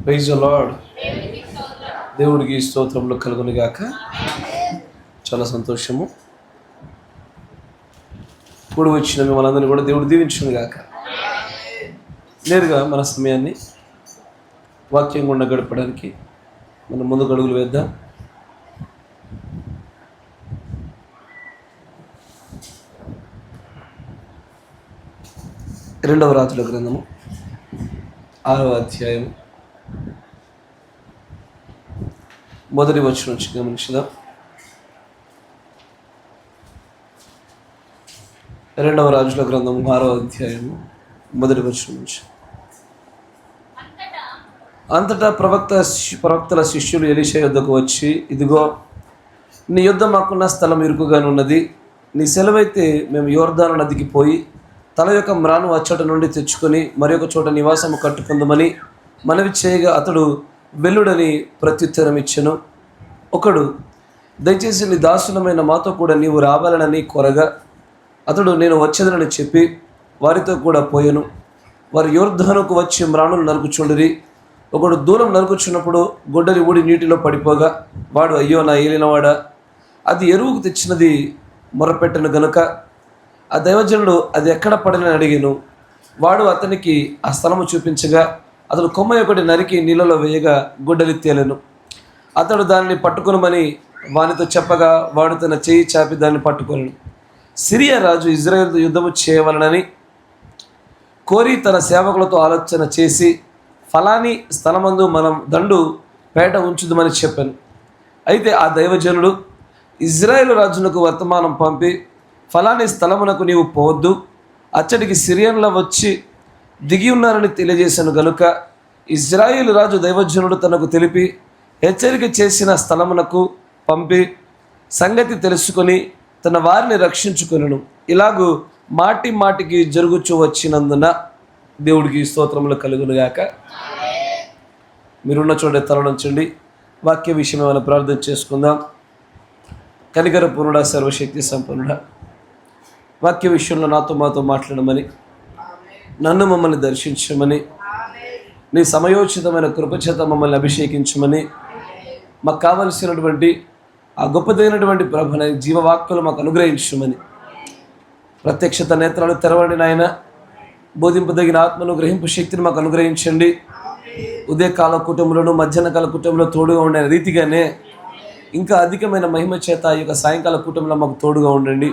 Praise the lord. దేవుడికి స్తోత్రములు కలుగును గాక. చాలా సంతోషము. కూడి వచ్చిన మిమ్మల్ని కూడా దేవుడు దీవించును గాక. నేరుగా మన సమయాన్ని వాక్యం గుండా గడపడానికి మనం ముందుకు అడుగులు వేద్దాం. రెండవ రాజుల గ్రంథము 6వ అధ్యాయం మొదటి వచనం నుంచి గమనించుదాం. రెండవ రాజుల గ్రంథము 6వ అధ్యాయము మొదటి వచనం నుంచి. అంతటా ప్రవక్తల శిష్యులు ఎలీషా యొద్దకు వచ్చి, ఇదిగో నీ యొద్ద మాకున్న స్థలం ఇరుకుగానున్నది. నీ సెలవైతే మేము యోర్దాను నదికి పోయి తన యొక్క మ్రాను అచ్చట నుండి తెచ్చుకొని మరొక చోట నివాసము కట్టుకుందామని మనవి చేయగా అతడు వెల్లుడని ప్రత్యుత్తరం ఇచ్చెను. ఒకడు, దయచేసి నీ దాసులమైన మాతో కూడా నీవు రావాలనని కోరగా అతడు, నేను వచ్చేదనని చెప్పి వారితో కూడా పోయెను. వారు యోర్దానుకు వచ్చి మ్రాణులు నరుకుచుండిరి. ఒకడు దూలం నరుకుచున్నప్పుడు గొడ్డలి ఊడి నీటిలో పడిపోగా వాడు, అయ్యో నా ఏలినవాడా, అది ఎరువుకు తెచ్చినది మొరపెట్టను గనుక ఆ దైవజనుడు అది ఎక్కడ పడని అడిగాను. వాడు అతనికి ఆ స్థలము చూపించగా అతడు కొమ్మ ఒకటి నరికి నీళ్ళలో వేయగా గొడ్డలి తేలెను. అతడు దానిని పట్టుకొనమని వానితో చెప్పగా వాడు తన చేయి చాపి దాన్ని పట్టుకొనెను. సిరియా రాజు ఇజ్రాయేలుతో యుద్ధము చేయవలనని కోరి తన సేవకులతో ఆలోచన చేసి, ఫలాని స్థలమందు మనం దండు పేట ఉంచుదామని చెప్పాను. అయితే ఆ దైవజనుడు ఇజ్రాయేలు రాజునకు వర్తమానం పంపి, ఫలాని స్థలమునకు నీవు పోవద్దు, అచ్చటికి సిరియన్ల వచ్చి దిగి ఉన్నారని తెలియజేశాను గనుక ఇజ్రాయేలు రాజు దైవజనుడు తనకు తెలిపి హెచ్చరిక చేసిన స్థలమునకు పంపి సంగతి తెలుసుకొని తన వారిని రక్షించుకొనెను. ఇలాగూ మాటి మాటికి జరుగుచూ వచ్చినందున దేవుడికి స్తోత్రములు కలుగునుగాక. మీరున్న చోట తలనుంచండి. వాక్య విషయం ఏమైనా ప్రార్థన చేసుకుందాం. కనికర పూర్ణుడా, సర్వశక్తి సంపన్నుడా, వాక్య విషయంలో మాతో మాట్లాడమని, నన్ను మమ్మల్ని దర్శించమని, నీ సమయోచితమైన కృపచేత మమ్మల్ని అభిషేకించమని, మాకు కావలసినటువంటి ఆ గొప్పదైనటువంటి ప్రభుని జీవవాక్కులు మాకు అనుగ్రహించమని, ప్రత్యక్షత నేత్రాలు తెరవండి నాయన. బోధింపదగిన ఆత్మను గ్రహింపు శక్తిని మాకు అనుగ్రహించండి. ఉదయకాల కుటుంబంలోను మధ్యాహ్న కాల కుటుంబంలో తోడుగా ఉండే రీతిగానే ఇంకా అధికమైన మహిమ చేత ఈ యొక్క సాయంకాల కుటుంబంలో మాకు తోడుగా ఉండండి.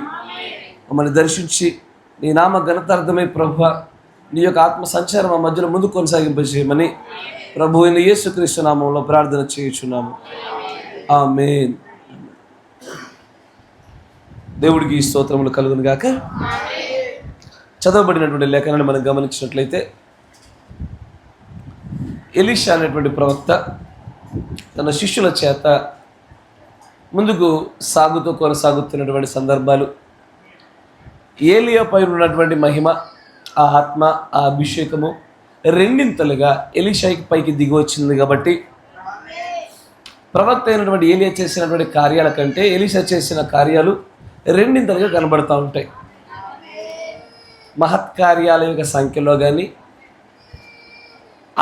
మమ్మల్ని దర్శించి నీ నామ ఘనతార్థమై ప్రభువా నీ యొక్క ఆత్మ సంచారం మా మధ్యలో ముందు కొనసాగింపజేయమని ప్రభు అయిన యేసుక్రీస్తు నామంలో ప్రార్థన చేయుచున్నాము. ఆమేన్. దేవుడికి స్తోత్రములు కలుగును గాక. చదవబడినటువంటి లేఖనాన్ని మనం గమనించినట్లయితే, ఎలీషా అనేటువంటి ప్రవక్త తన శిష్యుల చేత ముందుకు కొనసాగుతున్నటువంటి సందర్భాలు, ఏలియా పైన ఉన్నటువంటి మహిమ, ఆ ఆత్మ, ఆ అభిషేకము రెండింతలుగా ఎలీషాకి పైకి దిగి వచ్చింది. కాబట్టి ప్రవక్త అయినటువంటి ఏలియా చేసినటువంటి కార్యాల కంటే ఎలీషా చేసిన కార్యాలు రెండింతలుగా కనబడుతూ ఉంటాయి. మహత్కార్యాల యొక్క సంఖ్యలో కానీ,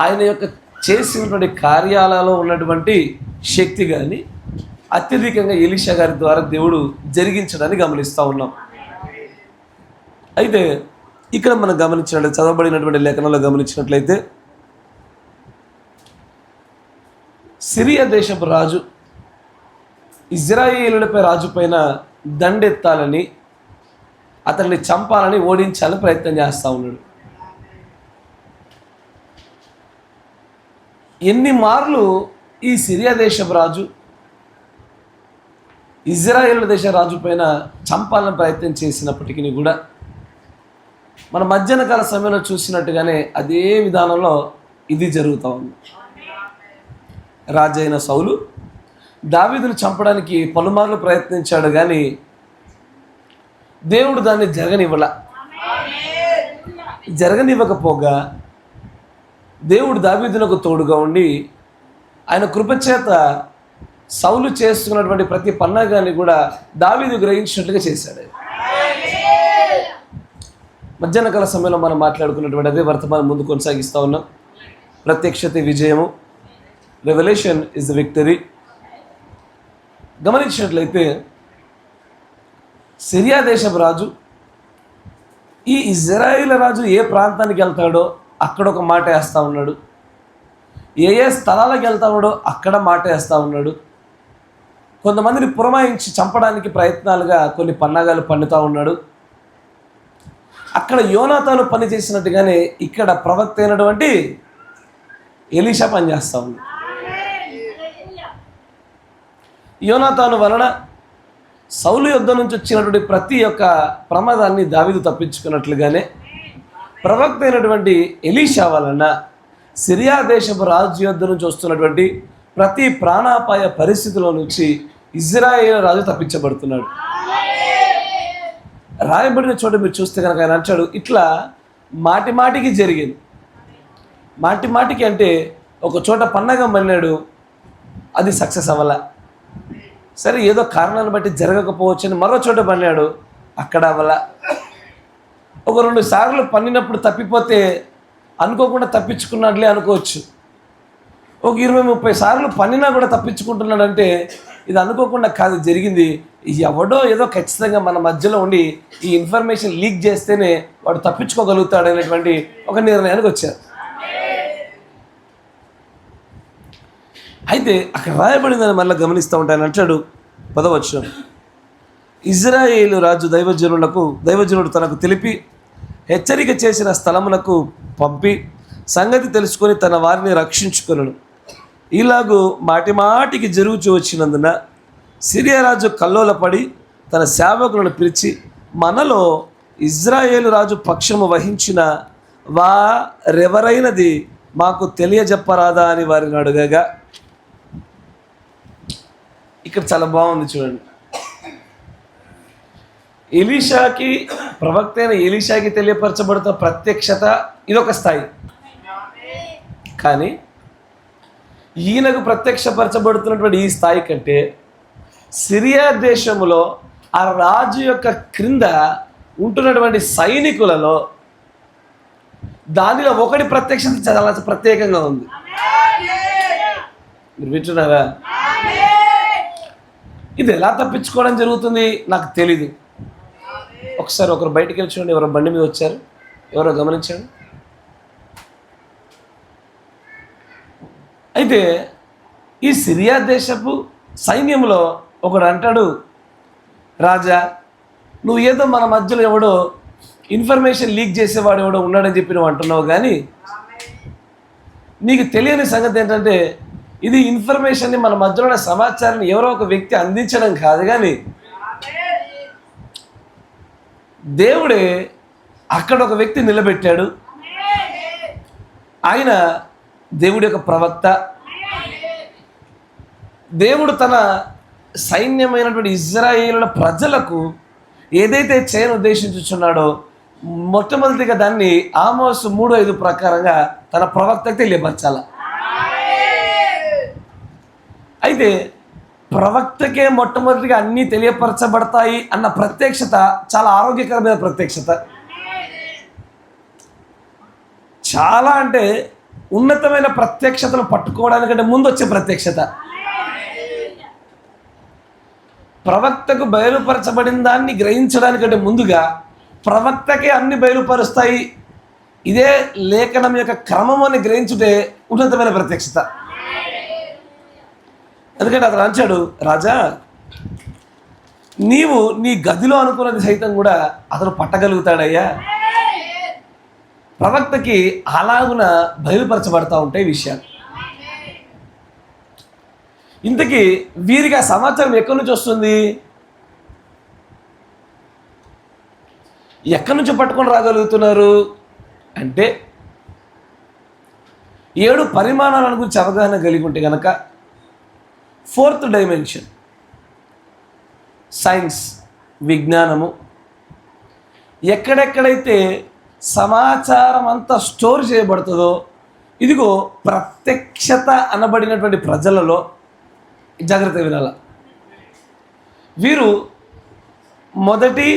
ఆయన యొక్క చేసినటువంటి కార్యాలలో ఉన్నటువంటి శక్తి కానీ అత్యధికంగా ఎలీషా గారి ద్వారా దేవుడు జరిగించడాన్ని గమనిస్తూ ఉన్నాం. అయితే ఇక్కడ మనం గమనించినట్లయితే, చదవబడినటువంటి లేఖనంలో గమనించినట్లయితే, సిరియా దేశపు రాజు ఇజ్రాయేలులపై రాజు పైన దండెత్తాలని, అతన్ని చంపాలని, ఓడించాలని ప్రయత్నం చేస్తూ ఉన్నాడు. ఎన్ని మార్లు ఈ సిరియా దేశపు రాజు ఇజ్రాయేలు దేశ రాజు పైన చంపాలని ప్రయత్నం చేసినప్పటికీ కూడా మన మధ్యాహ్న కాల సమయంలో చూసినట్టుగానే అదే విధానంలో ఇది జరుగుతూ ఉంది. రాజు అయిన సౌలు దావీదును చంపడానికి పలుమార్లు ప్రయత్నించాడు, కానీ దేవుడు దాన్ని జరగనివ్వకపోగా దేవుడు దావీదునకు తోడుగా ఉండి ఆయన కృపచేత సౌలు చేస్తున్నటువంటి ప్రతి పన్నాగాన్ని కూడా దావీదు గ్రహించినట్లుగా చేశాడు. మధ్యాహ్న కాల సమయంలో మనం మాట్లాడుకున్నటువంటి అదే వర్తమానం ముందు కొనసాగిస్తూ ఉన్నాం. ప్రత్యక్షత విజయము, రెవల్యూషన్ ఇస్ ద విక్టరీ. గమనించినట్లయితే సిరియా దేశపు రాజు ఈ ఇజ్రాయేల్ రాజు ఏ ప్రాంతానికి వెళ్తాడో అక్కడ ఒక మాట వేస్తూ ఉన్నాడు, ఏ ఏ స్థలాలకు వెళ్తా ఉన్నాడో అక్కడ మాట వేస్తూ ఉన్నాడు. కొంతమందిని పురమాయించి చంపడానికి ప్రయత్నాలుగా కొన్ని పన్నాగాలు పన్నుతూ ఉన్నాడు. అక్కడ యోనాతాను పని చేసినట్టుగానే ఇక్కడ ప్రవక్త అయినటువంటి ఎలీషా పనిచేస్తూ ఉంది. యోనాతాను వలన సౌలు యుద్ధ నుంచి వచ్చినటువంటి ప్రతి ఒక్క ప్రమాదాన్ని దావీదు తప్పించుకున్నట్లుగానే ప్రవక్త అయినటువంటి ఎలీషా వలన సిరియా దేశపు రాజు యుద్ధ నుంచి వస్తున్నటువంటి ప్రతి ప్రాణాపాయ పరిస్థితుల నుంచి ఇజ్రాయేల్ రాజు తప్పించబడుతున్నాడు. రాయబడిన చోట మీరు చూస్తే కనుక ఆయన అంటాడు, ఇట్లా మాటి మాటికి జరిగింది. మాటి మాటికి అంటే ఒక చోట పన్నగం పన్నాడు, అది సక్సెస్ అవ్వాల. సరే ఏదో కారణాన్ని బట్టి జరగకపోవచ్చు అని మరో చోట పన్నాడు, అక్కడ అవ్వాల. ఒక 2 సార్లు పన్నినప్పుడు తప్పిపోతే అనుకోకుండా తప్పించుకున్నట్లే అనుకోవచ్చు. ఒక 20-30 సార్లు పన్నినా కూడా తప్పించుకుంటున్నాడంటే ఇది అనుకోకుండా కాదు, జరిగింది. ఎవడో ఏదో ఖచ్చితంగా మన మధ్యలో ఉండి ఈ ఇన్ఫర్మేషన్ లీక్ చేస్తేనే వాడు తప్పించుకోగలుగుతాడు అనేటువంటి ఒక నిర్ణయానికి వచ్చారు. అయితే అక్కడ రాయబడిందని మళ్ళీ గమనిస్తూ ఉంటాయని అంటాడు 10వ వచనం, ఇజ్రాయేలు రాజు దైవజనుడు తనకు తెలిపి హెచ్చరిక చేసిన స్థలమునకు పంపి సంగతి తెలుసుకొని తన వారిని రక్షించుకొనును. ఇలాగూ మాటి మాటికి జరుగుచూ వచ్చినందున సిరియా రాజు కల్లోలపడి తన సేవకులను పిలిచి, మనలో ఇజ్రాయేలు రాజు పక్షము వహించిన వారెవరైనది మాకు తెలియజెప్పరాదా అని వారిని అడగగా, ఇక్కడ చాలా బాగుంది చూడండి. ఎలీషాకి, ప్రవక్త అయిన ఎలీషాకి తెలియపరచబడుతున్న ప్రత్యక్షత ఇదొక స్థాయి. కానీ ఈయనకు ప్రత్యక్షపరచబడుతున్నటువంటి ఈ స్థాయి కంటే సిరియా దేశంలో ఆ రాజు యొక్క క్రింద ఉంటున్నటువంటి సైనికులలో దానిలో ఒకటి ప్రత్యక్షత చాలా ప్రత్యేకంగా ఉంది. మీరు వింటున్నారా? ఇది ఎలా తప్పించుకోవడం జరుగుతుంది నాకు తెలీదు. ఒకసారి ఒకరు బయటికి వెళ్ళి చూడండి, ఎవరో బండి మీద వచ్చారు, ఎవరో గమనించండి. అయితే ఈ సిరియా దేశపు సైన్యంలో ఒకడు అంటాడు, రాజా నువ్వు ఏదో మన మధ్యలో ఎవడో ఇన్ఫర్మేషన్ లీక్ చేసేవాడు ఎవడో ఉన్నాడని చెప్పి నువ్వు అంటున్నావు, కానీ నీకు తెలియని సంగతి ఏంటంటే ఇది ఇన్ఫర్మేషన్ని మన మధ్యలో ఉన్న సమాచారాన్ని ఎవరో ఒక వ్యక్తి అందించడం కాదు, కానీ దేవుడే అక్కడ ఒక వ్యక్తి నిలబెట్టాడు. ఆయన దేవుడి యొక్క ప్రవక్త. దేవుడు తన సైన్యమైనటువంటి ఇజ్రాయేలు ప్రజలకు ఏదైతే చేయను ఉద్దేశించుచున్నాడో మొట్టమొదటిగా దాన్ని ఆమోసు 3:5 ప్రకారంగా తన ప్రవక్తకు తెలియపరచాల. అయితే ప్రవక్తకే మొట్టమొదటిగా అన్నీ తెలియపరచబడతాయి అన్న ప్రత్యక్షత చాలా ఆరోగ్యకరమైన ప్రత్యక్షత. చాలా అంటే ఉన్నతమైన ప్రత్యక్షతను పట్టుకోవడానికంటే ముందు వచ్చే ప్రత్యక్షత. ప్రవక్తకు బయలుపరచబడిన దాన్ని గ్రహించడానికంటే ముందుగా ప్రవక్తకే అన్ని బయలుపరుస్తాయి. ఇదే లేఖనం యొక్క క్రమం అని గ్రహించుటే ఉన్నతమైన ప్రత్యక్షత. ఎందుకంటే అతను అంచాడు, రాజా నీవు నీ గదిలో అనుకున్నది సైతం కూడా అతను పట్టగలుగుతాడయ్యా. ప్రవక్తకి అలాగున బయలుపరచబడతా ఉంటాయి విషయాలు. ఇంతకీ వీరికి ఆ సమాచారం ఎక్కడి నుంచి వస్తుంది? ఎక్కడి నుంచి పట్టుకొని రాగలుగుతున్నారు అంటే 7 పరిమాణాల గురించి అవగాహన కలిగి ఉంటే కనుక 4th డైమెన్షన్ సైన్స్, విజ్ఞానము, ఎక్కడెక్కడైతే సమాచారం అంతా స్టోర్ చేయబడుతుందో, ఇదిగో ప్రత్యక్షత అనబడినటువంటి ప్రజలలో జాగ్రత్త వినాల. వీరు మొదటి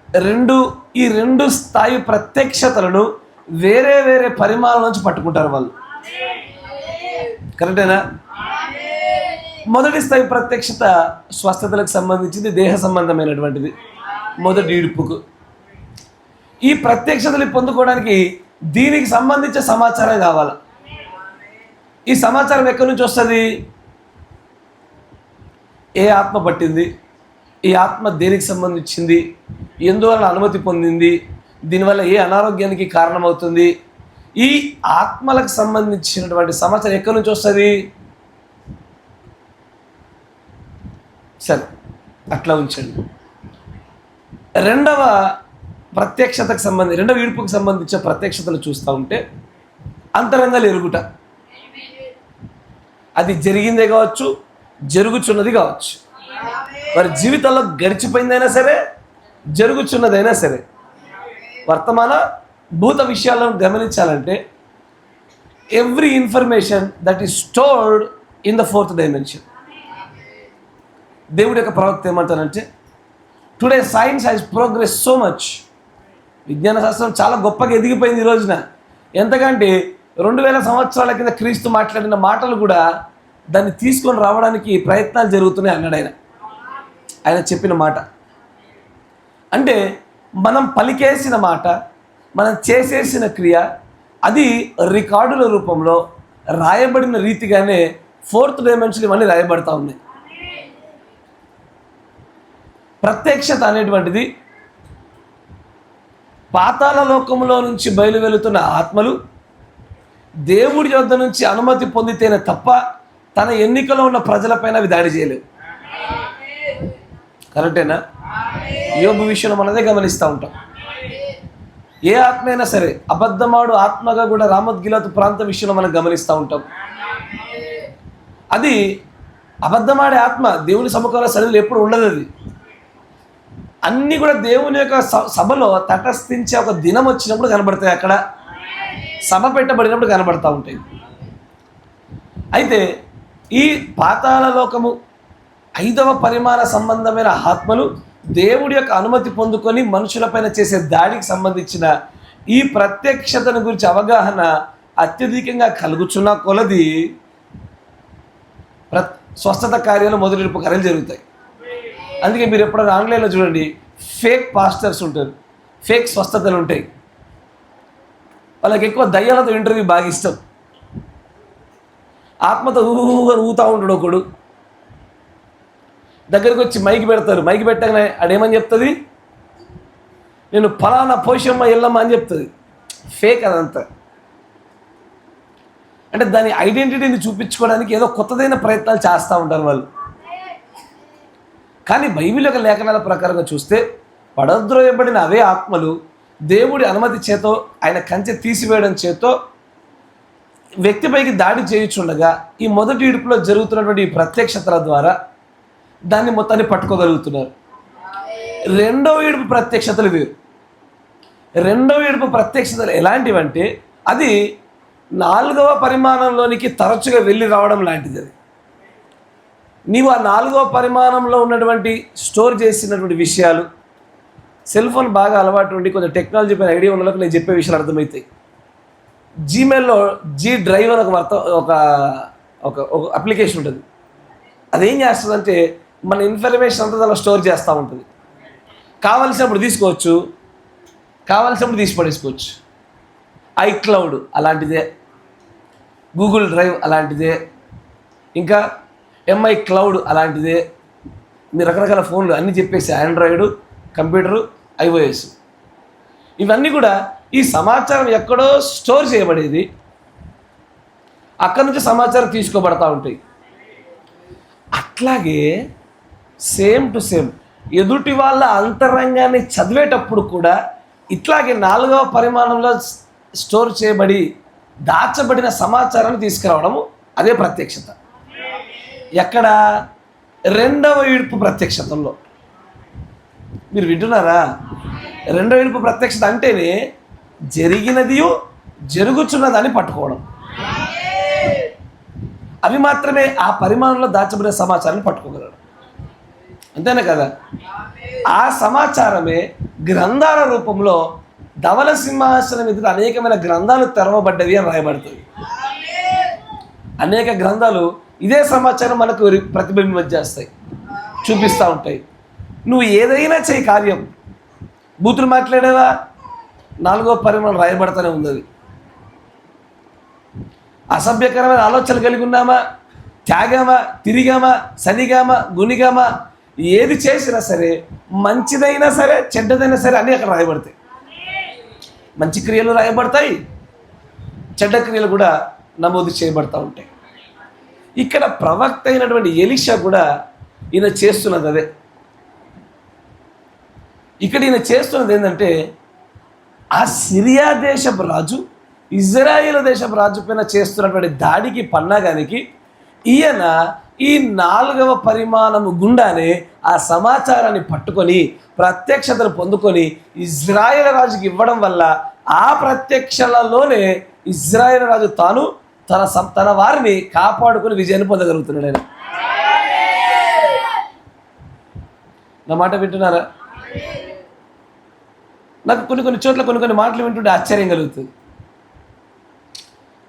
2 ఈ 2 స్థాయి ప్రత్యక్షతలను వేరే వేరే పరిమాణాల నుంచి పట్టుకుంటారు వాళ్ళు. కరెక్టేనా? మొదటి స్థాయి ప్రత్యక్షత స్వస్థతలకు సంబంధించింది, దేహ సంబంధమైనటువంటిది, మొదటి ఈడ్పుకు. ఈ ప్రత్యక్షతలు పొందుకోవడానికి దీనికి సంబంధించిన సమాచారం కావాలి. ఈ సమాచారం ఎక్కడి నుంచి వస్తుంది? ఏ ఆత్మ పట్టింది, ఈ ఆత్మ దేనికి సంబంధించింది, ఎందువల్ల అనుమతి పొందింది, దీనివల్ల ఏ అనారోగ్యానికి కారణమవుతుంది, ఈ ఆత్మలకు సంబంధించినటువంటి సమాచారం ఎక్కడి నుంచి వస్తుంది? సరే, అట్లా ఉంచండి. రెండవ ఈడ్పుకు సంబంధించిన ప్రత్యక్షతలు చూస్తూ ఉంటే అంతరంగాలు ఎరుగుట. అది జరిగిందే కావచ్చు, జరుగుచున్నది కావచ్చు. వారి జీవితంలో గడిచిపోయిందైనా సరే, జరుగుచున్నదైనా సరే, వర్తమాన భూత విషయాలను గమనించాలంటే every information that is stored in the 4th dimension. దేవుడి యొక్క ప్రవక్త ఏమంటారంటే, today science has progress so much. విజ్ఞాన శాస్త్రం చాలా గొప్పగా ఎదిగిపోయింది ఈ రోజున. ఎంతకంటే 2000 సంవత్సరాల కింద క్రీస్తు మాట్లాడిన మాటలు కూడా దాన్ని తీసుకొని రావడానికి ప్రయత్నాలు జరుగుతున్నాయి అన్నాడు ఆయన చెప్పిన మాట. అంటే మనం పలికేసిన మాట, మనం చేసేసిన క్రియ, అది రికార్డుల రూపంలో రాయబడిన రీతిగానే 4th డైమెన్షన్ ఇవన్నీ రాయబడతా ఉన్నాయి. ప్రత్యక్షత అనేటువంటిది పాతాళ లోకంలో నుంచి బయలు వెళుతున్న ఆత్మలు దేవుడి యొద్ద నుంచి అనుమతి పొందితేనే తప్ప తన ఎన్నికలో ఉన్న ప్రజలపైన అవి దాడి చేయలేవు. కరెక్టేనా? యోబు విషయంలో మనదే గమనిస్తూ ఉంటాం. ఏ ఆత్మ అయినా సరే అబద్ధమాడు ఆత్మగా కూడా రామోద్గిలాతు ప్రాంత విషయంలో మనం గమనిస్తూ ఉంటాం. అది అబద్ధమాడే ఆత్మ దేవుని సముఖంలో సన్నిధిలో ఎప్పుడు ఉండదు. అది అన్నీ కూడా దేవుని యొక్క సభలో తటస్థించే ఒక దినం వచ్చినప్పుడు కనబడతాయి. అక్కడ సభ పెట్టబడినప్పుడు కనబడతా ఉంటాయి. అయితే ఈ పాతాళ లోకము 5వ పరిమాణ సంబంధమైన ఆత్మలు దేవుడి యొక్క అనుమతి పొందుకొని మనుషులపైన చేసే దాడికి సంబంధించిన ఈ ప్రత్యక్షతను గురించి అవగాహన అత్యధికంగా కలుగుచున్న కొలది స్వస్థత కార్యాలు, మొదటి కార్యాలు జరుగుతాయి. అందుకే మీరు ఎప్పుడైనా ఆన్లైన్లో చూడండి, ఫేక్ పాస్టర్స్ ఉంటారు, ఫేక్ స్వస్థతలు ఉంటాయి. వాళ్ళకి ఎక్కువ దయ్యాలతో ఇంటర్వ్యూ బాగా ఇష్టం. ఆత్మతో ఊగుతూ ఉంటాడు ఒకడు. దగ్గరికి వచ్చి మైకి పెడతారు. మైకి పెట్టగానే అడేమని చెప్తుంది, నేను ఫలానా పోషమ్మ ఎల్లమ్మ అని చెప్తుంది. ఫేక్ అదంతా. అంటే దాని ఐడెంటిటీని చూపించుకోవడానికి ఏదో కొత్తదైన ప్రయత్నాలు చేస్తూ ఉంటారు వాళ్ళు. కానీ బైబిల్ యొక్క లేఖనాల ప్రకారంగా చూస్తే పడద్రోయబడిన అవే ఆత్మలు దేవుడి అనుమతి చేతో, ఆయన కంచె తీసివేయడం చేతో వ్యక్తిపైకి దాడి చేయుచుండగా ఈ మొదటి ఈడుపులో జరుగుతున్నటువంటి ఈ ప్రత్యక్షతల ద్వారా దాన్ని మొత్తాన్ని పట్టుకోగలుగుతున్నారు. రెండవ ఈడుపు ప్రత్యక్షతలు వేరు. రెండవ ఈడుపు ప్రత్యక్షతలు ఎలాంటివంటే అది 4వ పరిమాణంలోనికి తరచుగా వెళ్ళి రావడం లాంటిది. అది నీవు ఆ 4వ పరిమాణంలో ఉన్నటువంటి స్టోర్ చేసినటువంటి విషయాలు, సెల్ ఫోన్ బాగా అలవాటు ఉండి కొంచెం టెక్నాలజీ పైన ఐడియా ఉన్న వాళ్ళకి నేను చెప్పే విషయాలు అర్థమవుతాయి. జీమెయిల్లో జీ డ్రైవ్ అని ఒక అప్లికేషన్ ఉంటుంది. అదేం చేస్తుందంటే మన ఇన్ఫర్మేషన్ అంతా దానిలో స్టోర్ చేస్తూ ఉంటుంది. కావలసినప్పుడు తీసుకోవచ్చు, కావలసినప్పుడు తీసి పడేసుకోవచ్చు. ఐక్లౌడ్ అలాంటిదే, గూగుల్ డ్రైవ్ అలాంటిదే, ఇంకా ఎంఐ క్లౌడ్ అలాంటిదే. మీరు రకరకాల ఫోన్లు అన్నీ చెప్పేసి ఆండ్రాయిడ్, కంప్యూటరు, ఐఓఎస్ ఇవన్నీ కూడా ఈ సమాచారం ఎక్కడో స్టోర్ చేయబడేది, అక్కడి నుంచి సమాచారం తీసుకోబడతా ఉంటాయి. అట్లాగే సేమ్ టు సేమ్ ఎదుటి వాళ్ళ అంతరంగాన్ని చదివేటప్పుడు కూడా ఇట్లాగే 4వ పరిమాణంలో స్టోర్ చేయబడి దాచబడిన సమాచారాన్ని తీసుకురావడము అదే ప్రత్యక్షత. ఎక్కడ? రెండవ ఈడ్పు ప్రత్యక్షతల్లో. మీరు వింటున్నారా? రెండవ ఈడ్పు ప్రత్యక్షత అంటేనే జరిగినది జరుగుతున్నదని పట్టుకోవడం. అవి మాత్రమే ఆ పరిమాణంలో దాచబడిన సమాచారాన్ని పట్టుకోగలరు. అంతేనే కదా? ఆ సమాచారమే గ్రంథాల రూపంలో ధవల సింహాసనం ఎదుట అనేకమైన గ్రంథాలు తెరవబడ్డవి అని రాయబడుతుంది. అనేక గ్రంథాలు ఇదే సమాచారం మనకు ప్రతిబింబం చేస్తాయి, చూపిస్తూ ఉంటాయి. నువ్వు ఏదైనా చేయి కార్యం, బూతులు మాట్లాడేవా, 4వ పరిమాణం రాయబడతానే ఉంది. అది అసభ్యకరమైన ఆలోచనలు కలిగి ఉన్నామా, త్యాగామా, తిరిగామా, సనిగామా, గునిగామా, ఏది చేసినా సరే, మంచిదైనా సరే చెడ్డదైనా సరే అన్నీ అక్కడ రాయబడతాయి. మంచి క్రియలు రాయబడతాయి, చెడ్డ క్రియలు కూడా నమోదు చేయబడతా ఉంటాయి. ఇక్కడ ప్రవక్త అయినటువంటి ఎలీషా కూడా ఈయన చేస్తున్నది అదే. ఇక్కడ ఈయన చేస్తున్నది ఏంటంటే, ఆ సిరియా దేశపు రాజు ఇజ్రాయేల్ దేశపు రాజు పైన చేస్తున్నటువంటి దాడికి పన్నాగానికి ఈయన ఈ 4వ పరిమాణము గుండానే ఆ సమాచారాన్ని పట్టుకొని ప్రత్యక్షతను పొందుకొని ఇజ్రాయేల్ రాజుకి ఇవ్వడం వల్ల ఆ ప్రత్యక్షలలోనే ఇజ్రాయేల్ రాజు తాను తన వారిని కాపాడుకొని విజయాన్ని పొందగలుగుతున్నాడు. ఆయన నా మాట వింటున్నారా? నాకు కొన్ని చోట్ల కొన్ని మాటలు వింటుంటే ఆశ్చర్యం కలుగుతుంది.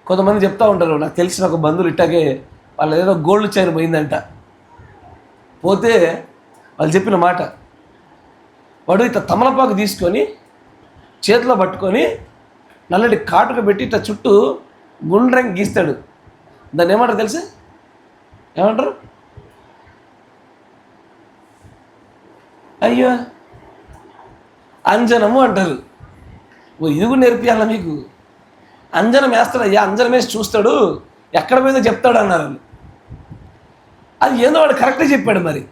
కొంతమంది చెప్తూ ఉంటారు, నాకు తెలిసిన ఒక బంధువులు ఇట్టాగే వాళ్ళ ఏదో గోల్డ్ చైన్ పోయిందంట. పోతే వాళ్ళు చెప్పిన మాట, వాడు ఇట్లా తమలపాకు తీసుకొని చేతిలో పట్టుకొని నల్లటి కాటుక పెట్టి ఇట్లా చుట్టూ గుండ్రంగా గీస్తాడు. దాన్ని ఏమంటారు తెలుసా? ఏమంటారు? అయ్యో అంజనము అంటారు. ఇది కూడా నేర్పియాల మీకు. అంజనం వేస్తాడు, అయ్యా అంజనం వేసి చూస్తాడు, ఎక్కడ పోయిందో చెప్తాడు అన్నారు. అది ఏందో వాడు కరెక్ట్గా చెప్పాడు. మరి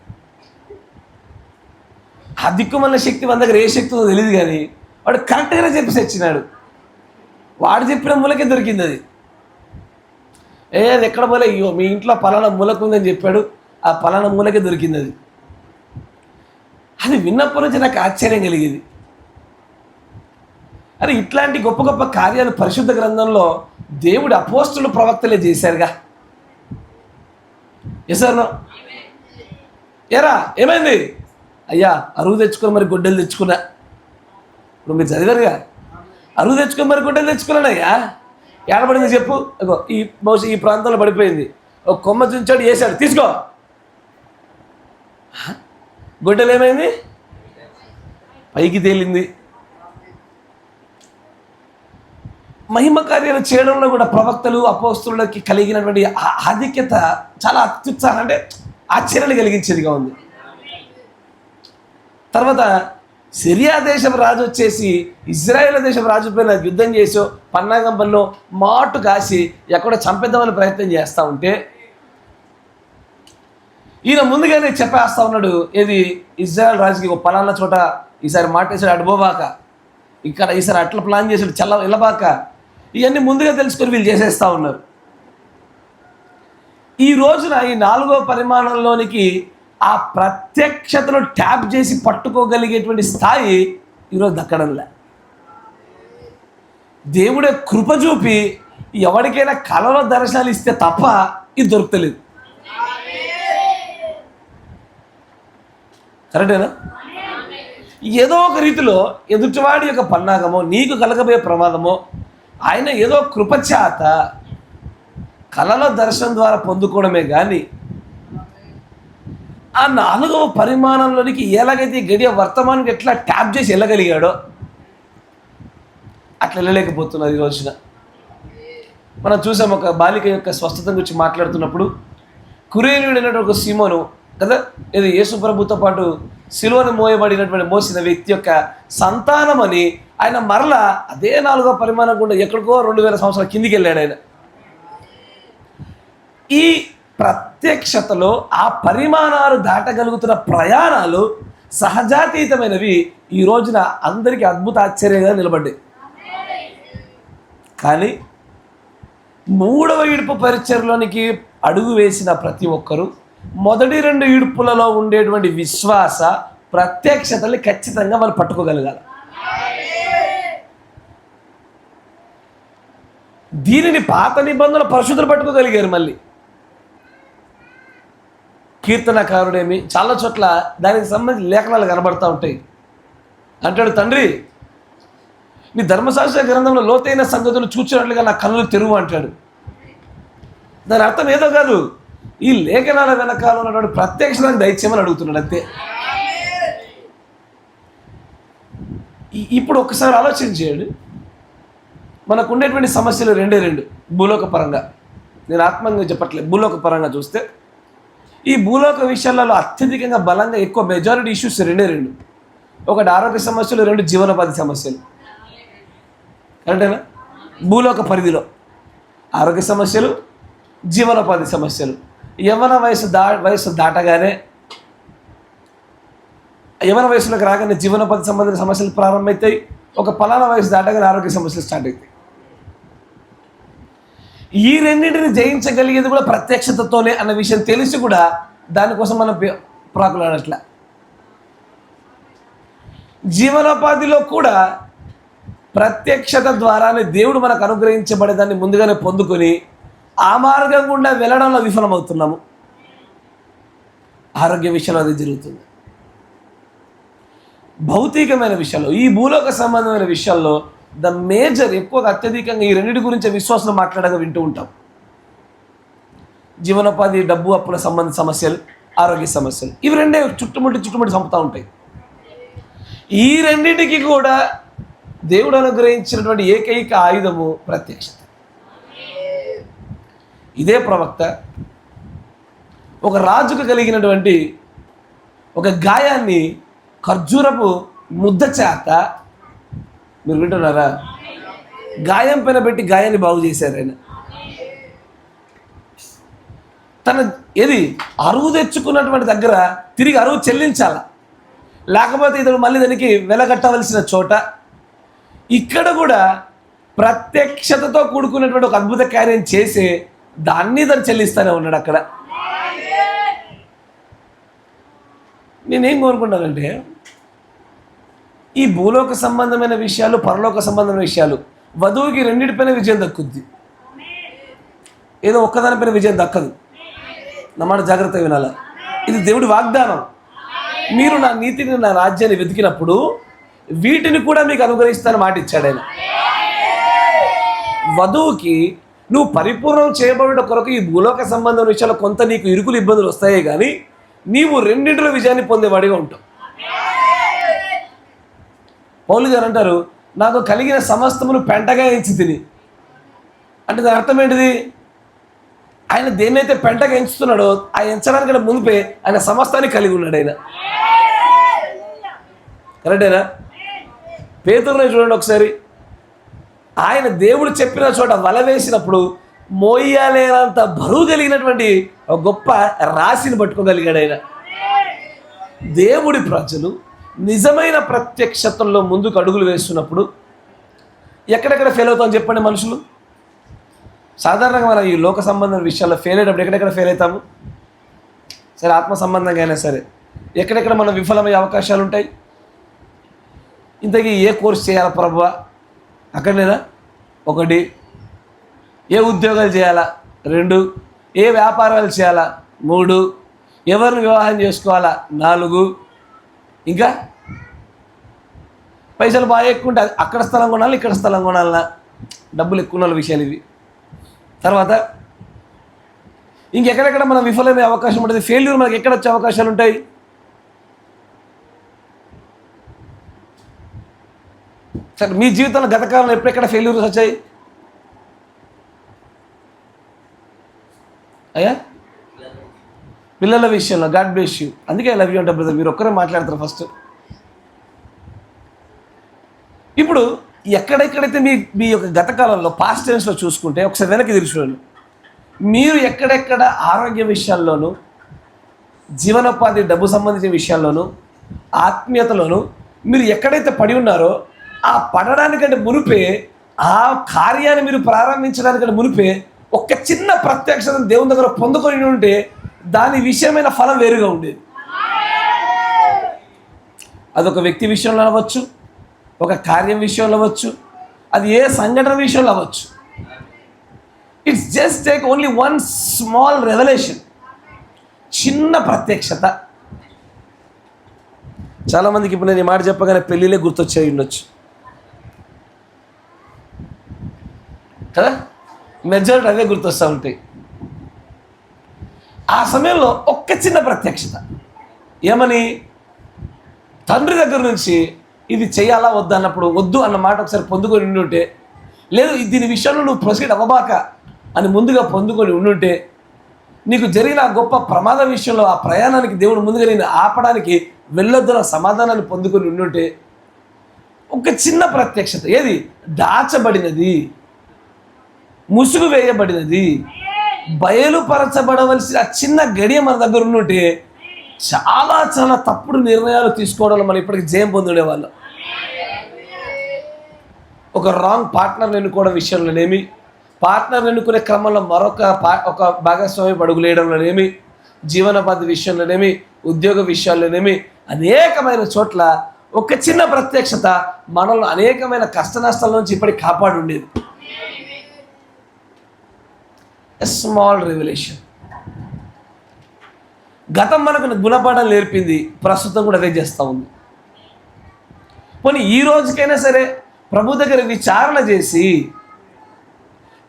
ఆ దిక్కుమన్న శక్తి మన దగ్గర ఏ శక్తి ఉందో తెలియదు, కానీ వాడు కరెక్ట్గానే చెప్పి తెచ్చినాడు. వాడు చెప్పిన మూలకే దొరికింది అది. అది ఎక్కడ పోలే, అయ్యో మీ ఇంట్లో పలానా మూలకు ఉందని చెప్పాడు, ఆ పలానా మూలకే దొరికింది అది. అది విన్నప్పటి నుంచి నాకు ఆశ్చర్యం కలిగేది. అరే ఇట్లాంటి గొప్ప గొప్ప కార్యాలు పరిశుద్ధ గ్రంథంలో దేవుడు అపోస్తులు ప్రవక్తలే చేశారుగా. ఎసారో ఏరా ఏమైంది? అయ్యా అరువు తెచ్చుకొని మరి గొడ్డలు తెచ్చుకున్నా. ఇప్పుడు మీరు చదివారుగా, అరువు తెచ్చుకొని మరి గొడ్డలు తెచ్చుకున్నానయ్యా. ఏడబడింది చెప్పు. అగో బహుశా ఈ ప్రాంతంలో పడిపోయింది. ఒక కొమ్మ చుంచాడు, వేసాడు, తీసుకో. గొడ్డలు ఏమైంది? పైకి తేలింది. మహిమ కార్యాలు చేయడంలో కూడా ప్రవక్తలు అపోస్తులకి కలిగినటువంటి ఆధిక్యత చాలా అత్యుత్సాహం, అంటే ఆశ్చర్యాన్ని కలిగించేదిగా ఉంది. తర్వాత సిరియా దేశపు రాజు వచ్చేసి ఇజ్రాయేల్ దేశపు రాజు పైన యుద్ధం చేసో పన్నాగంపల్లో మాటు కాసి ఎక్కడో చంపేద్దామని ప్రయత్నం చేస్తూ ఉంటే ఈయన ముందుగానే చెప్పేస్తా ఉన్నాడు. ఏది ఇజ్రాయెల్ రాజుకి ఒక పలానా చోట ఈసారి మాటేసాడు, అడుబోబాక, ఇక్కడ ఈసారి అట్లా ప్లాన్ చేశాడు, వెళ్ళబాక, ఇవన్నీ ముందుగా తెలుసుకొని వీళ్ళు చేసేస్తూ ఉన్నారు. ఈ రోజున ఈ 4వ పరిమాణంలోనికి ఆ ప్రత్యక్షతను ట్యాప్ చేసి పట్టుకోగలిగేటువంటి స్థాయి ఈరోజు దక్కడంలే. దేవుడే కృప చూపి ఎవరికైనా కలలో దర్శనాలు ఇస్తే తప్ప ఇది దొరుకుతలేదు. కరెక్టేనా? ఏదో ఒక రీతిలో ఎదుటివాడి యొక్క పన్నాగమో నీకు కలగబోయే ప్రమాదమో ఆయన ఏదో కృపచేత కలలో దర్శనం ద్వారా పొందుకోవడమే కానీ ఆ 4వ పరిమాణంలోనికి ఎలాగైతే గడియ వర్తమానికి ఎట్లా ట్యాప్ చేసి వెళ్ళగలిగాడో అట్లా వెళ్ళలేకపోతున్నారు. ఈ రోజున మనం చూసాం, ఒక బాలిక యొక్క స్వస్థత గురించి మాట్లాడుతున్నప్పుడు కురేనుడైనటువంటి ఒక సీమోను కదా, ఇది యేసు ప్రభుతో పాటు సిలువను మోసిన వ్యక్తి యొక్క సంతానం అని ఆయన మరలా అదే 4వ పరిమాణం కూడా ఎక్కడికో 2000 సంవత్సరాల కిందికి వెళ్ళాడు. ఆయన ఈ ప్రత్యక్షతలో ఆ పరిమాణాలు దాటగలుగుతున్న ప్రయాణాలు సహజాతీతమైనవి ఈ రోజున అందరికీ అద్భుత ఆశ్చర్యంగా నిలబడ్డాయి. కానీ 3వ ఈడ్పు పరిచర్లోనికి అడుగు వేసిన ప్రతి ఒక్కరూ మొదటి 2 ఈడ్పులలో ఉండేటువంటి విశ్వాస ప్రత్యక్షతల్ని ఖచ్చితంగా వాళ్ళు పట్టుకోగలగాలి. దీనిని పాత నిబంధనల పరిశుద్ధులు పట్టుకోగలిగారు. మళ్ళీ కీర్తనకారుడేమి చాలా చోట్ల దానికి సంబంధించి లేఖనాలు కనబడతా ఉంటాయి. అంటాడు, తండ్రి నీ ధర్మశాస్త్ర గ్రంథంలో లోతైన సంగతులు చూచినట్లుగా నా కన్నులు తెరువు అంటాడు. దాని అర్థం ఏదో కాదు, ఈ లేఖనాల వెనకాల ఉన్నటువంటి ప్రత్యక్షతకు దయచేయమని అడుగుతున్నాడు అంతే. ఇప్పుడు ఒకసారి ఆలోచన చేయండి, మనకు ఉండేటువంటి సమస్యలు రెండు. భూలోక పరంగా, నేను ఆత్మీయంగా చెప్పట్లేదు, భూలోక పరంగా చూస్తే ఈ భూలోక విషయాలలో అత్యధికంగా బలంగా ఎక్కువ మెజారిటీ ఇష్యూస్ రెండు. ఒకటి ఆరోగ్య సమస్యలు, రెండు జీవనోపాధి సమస్యలు. కరెక్టేనా? భూలోక పరిధిలో ఆరోగ్య సమస్యలు, జీవనోపాధి సమస్యలు. యవ్వన వయసు దాటగానే, యవ్వన వయసులోకి రాగానే జీవనోపాధి సంబంధించిన సమస్యలు ప్రారంభమవుతాయి. ఒక పలానా వయసు దాటగానే ఆరోగ్య సమస్యలు స్టార్ట్ అవుతాయి. ఈ రెండింటిని జయించగలిగేది కూడా ప్రత్యక్షతతోనే అన్న విషయం తెలిసి కూడా దానికోసం మనం ప్రాకులాడట్ల. జీవనోపాధిలో కూడా ప్రత్యక్షత ద్వారానే దేవుడు మనకు అనుగ్రహించబడేదాన్ని ముందుగానే పొందుకొని ఆ మార్గం గుండా వెళ్ళడంలో విఫలమవుతున్నాము. ఆరోగ్య విషయంలో అది జరుగుతుంది. భౌతికమైన విషయాల్లో, ఈ భూలోక సంబంధమైన విషయాల్లో ద మేజర్ ఎక్కువగా అత్యధికంగా ఈ రెండింటి గురించి విశ్వాసం మాట్లాడగా వింటూ ఉంటాం. జీవనోపాధి, డబ్బు, అప్పుల సంబంధిత సమస్యలు, ఆరోగ్య సమస్యలు, ఇవి రెండే చుట్టుముట్టి చంపుతూ ఉంటాయి. ఈ రెండింటికి కూడా దేవుడు అనుగ్రహించినటువంటి ఏకైక ఆయుధము ప్రత్యక్షత. ఇదే ప్రవక్త ఒక రాజుకు కలిగినటువంటి ఒక గాయాన్ని ఖర్జూరపు ముద్ద చేత, మీరు వింటున్నారా, గాయం పైన పెట్టి గాయాన్ని బాగు చేశారు ఆయన. తన అరువు తెచ్చుకున్నటువంటి దగ్గర తిరిగి అరువు చెల్లించాల, లేకపోతే ఇతడు మళ్ళీ దానికి వెలగట్టవలసిన చోట. ఇక్కడ కూడా ప్రత్యక్షతతో కూడుకున్నటువంటి ఒక అద్భుత కార్యం చేసే దాన్ని తను చెల్లిస్తూనే ఉన్నాడు. అక్కడ నేనేం కోరుకుంటానంటే, ఈ భూలోక సంబంధమైన విషయాలు, పరలోక సంబంధమైన విషయాలు, వధువుకి రెండింటిపైన విజయం దక్కుద్ది, ఏదో ఒక్కదానిపైన విజయం దక్కదు. నా మాట జాగ్రత్తగా వినాల. ఇది దేవుడి వాగ్దానం. మీరు నా నీతిని, నా రాజ్యాన్ని వెతికినప్పుడు వీటిని కూడా మీకు అనుగ్రహిస్తానని మాట ఇచ్చాడు ఆయన. వధువుకి నువ్వు పరిపూర్ణం చేయబడే కొరకు ఈ భూలోక సంబంధం విషయాల్లో కొంత నీకు ఇరుకులు, ఇబ్బందులు వస్తాయే కానీ నీవు రెండింటిలో విజయాన్ని పొందేవాడిగా ఉంటావు. పౌలు గారు అంటారు, నాకు కలిగిన సమస్తమును పెంటగా ఎంచి తిని. అంటే దాని అర్థం ఏంటిది? ఆయన దేన్నైతే పెంటగా ఎంచుతున్నాడో ఆ ఎంచడానికి ముందుపే ఆయన సమస్తాన్ని కలిగి ఉన్నాడు ఆయన. కరెక్టేనా? పేతురుని చూడండి ఒకసారి. ఆయన దేవుడు చెప్పిన చోట వల వేసినప్పుడు మోయలేనంత బరువు కలిగినటువంటి ఒక గొప్ప రాశిని పట్టుకోగలిగాడు ఆయన. దేవుడి ప్రజలు నిజమైన ప్రత్యక్షతల్లో ముందుకు అడుగులు వేస్తున్నప్పుడు ఎక్కడెక్కడ ఫెయిల్ అవుతామని చెప్పండి మనుషులు. సాధారణంగా మనం ఈ లోక సంబంధం విషయాల్లో ఫెయిల్ అయ్యేటప్పుడు ఎక్కడెక్కడ ఫెయిల్ అవుతాము? సరే, ఆత్మ సంబంధంగా అయినా సరే ఎక్కడెక్కడ మనం విఫలమయ్యే అవకాశాలు ఉంటాయి. ఇంతకీ ఏ కోర్స్ చేయాలా ప్రభువా? అక్కడనేనా? 1. ఏ ఉద్యోగాలు చేయాలా? 2. ఏ వ్యాపారాలు చేయాలా? 3. ఎవరిని వివాహం చేసుకోవాలా? 4. ఇంకా పైసలు బాగా ఎక్కువ ఉంటే అక్కడ స్థలం కొనాలి, ఇక్కడ స్థలం కొనాలన్నా, డబ్బులు ఎక్కువ ఉన్న విషయాలు ఇవి. తర్వాత ఇంకెక్కడెక్కడ మనం విఫలమయ్యే అవకాశం ఉంటుంది? ఫెయిల్యూర్ మనకి ఎక్కడ వచ్చే అవకాశాలు ఉంటాయి? సరే, మీ జీవితంలో గత కాలంలో ఎప్పుడెక్కడ ఫెయిల్యూర్స్ వచ్చాయి అయ్యా? పిల్లల విషయంలో. God bless you. అందుకే ఐ లవ్ యూ అంటే బ్రదర్, మీరు ఒక్కరే మాట్లాడతారు ఫస్ట్. ఇప్పుడు ఎక్కడెక్కడైతే మీ యొక్క గత కాలంలో పాస్ట్ టెన్స్లో చూసుకుంటే ఒకసారి వెనక్కి తిరిగి చూడండి. మీరు ఎక్కడెక్కడ ఆరోగ్య విషయాల్లోనూ, జీవనోపాధి, డబ్బు సంబంధించిన విషయాల్లోనూ, ఆత్మీయతలోనూ మీరు ఎక్కడైతే పడి ఉన్నారో ఆ పడడానికంటే మునిపే, ఆ కార్యాన్ని మీరు ప్రారంభించడానికంటే మునిపే ఒక చిన్న ప్రత్యక్షతను దేవుని దగ్గర పొందుకొని ఉంటే దాని విషయమైన ఫలం వేరుగా ఉండేది. అదొక వ్యక్తి విషయంలో అవ్వచ్చు, ఒక కార్యం విషయంలో అవ్వచ్చు, అది ఏ సంఘటన విషయంలో అవ్వచ్చు. It's just take only one small revolution, చిన్న ప్రత్యక్షత. చాలామందికి ఇప్పుడు నేను ఈ మాట చెప్పగానే పెళ్ళిళ్ళే గుర్తొచ్చాయి ఉండొచ్చు కదా, మెజారిటీ అవే గుర్తొస్తూ ఉంటాయి. ఆ సమయంలో ఒక్క చిన్న ప్రత్యక్షత, ఏమని? తండ్రి దగ్గర నుంచి ఇది చేయాలా వద్దు అన్నప్పుడు వద్దు అన్న మాట ఒకసారి పొందుకొని ఉండుంటే, లేదు దీని విషయంలో నువ్వు ప్రొసీడ్ అవ్వబాక అని ముందుగా పొందుకొని ఉండుంటే, నీకు జరిగిన ఆ గొప్ప ప్రమాద విషయంలో ఆ ప్రయాణానికి దేవుడు ముందుగా నేను ఆపడానికి వెళ్ళొద్దున సమాధానాన్ని పొందుకొని ఉండుంటే, ఒక చిన్న ప్రత్యక్షత, ఏది దాచబడినది, ముసుగు వేయబడినది, బయలుపరచబడవలసిన ఆ చిన్న గడియ మన దగ్గర ఉండుంటే చాలా చాలా తప్పుడు నిర్ణయాలు తీసుకోవడంలో మనం ఇప్పటికి జయం పొందుండేవాళ్ళం. ఒక రాంగ్ పార్ట్నర్ని ఎన్నుకోవడం విషయంలోనేమి, పార్ట్నర్ని ఎన్నుకునే క్రమంలో ఒక భాగస్వామి అడుగులేయడంలోనేమి, జీవనోపాధి విషయంలోనేమి, ఉద్యోగ విషయాల్లోనేమి, అనేకమైన చోట్ల ఒక చిన్న ప్రత్యక్షత మనల్ని అనేకమైన కష్ట నష్టాల నుంచి ఇప్పటికి కాపాడు ఉండేది. A small revolution. గతం మనకు గుణపాఠం నేర్పింది, ప్రస్తుతం కూడా అదే చేస్తూ ఉంది. పోనీ ఈ రోజుకైనా సరే ప్రభు దగ్గర విచారణ చేసి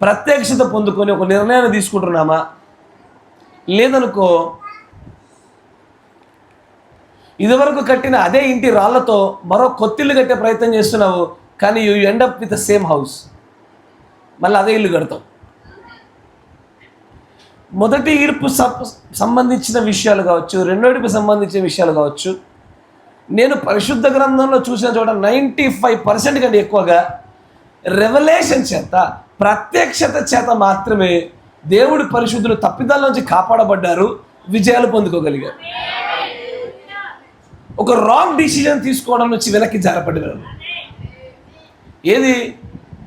ప్రత్యక్షత పొందుకొని ఒక నిర్ణయాన్ని తీసుకుంటున్నామా? లేదనుకో, ఇదివరకు కట్టిన అదే ఇంటి రాళ్లతో మరో కొత్తిల్లు కట్టే ప్రయత్నం చేస్తున్నావు, కానీ you end up with the same house. మళ్ళీ అదే ఇల్లు కడతావు. మొదటి ఈడ్పు సంబంధించిన విషయాలు కావచ్చు, రెండో ఈడ్పు సంబంధించిన విషయాలు కావచ్చు, నేను పరిశుద్ధ గ్రంథంలో చూసిన చోట 95% కంటే ఎక్కువగా రెవల్యూషన్ చేత, ప్రత్యక్షత చేత మాత్రమే దేవుడి పరిశుద్ధులు తప్పిదాల నుంచి కాపాడబడ్డారు, విజయాలు పొందుకోగలిగారు. ఒక రాంగ్ డిసిజన్ తీసుకోవడం నుంచి వెనక్కి జారపడ్డారు. ఏది?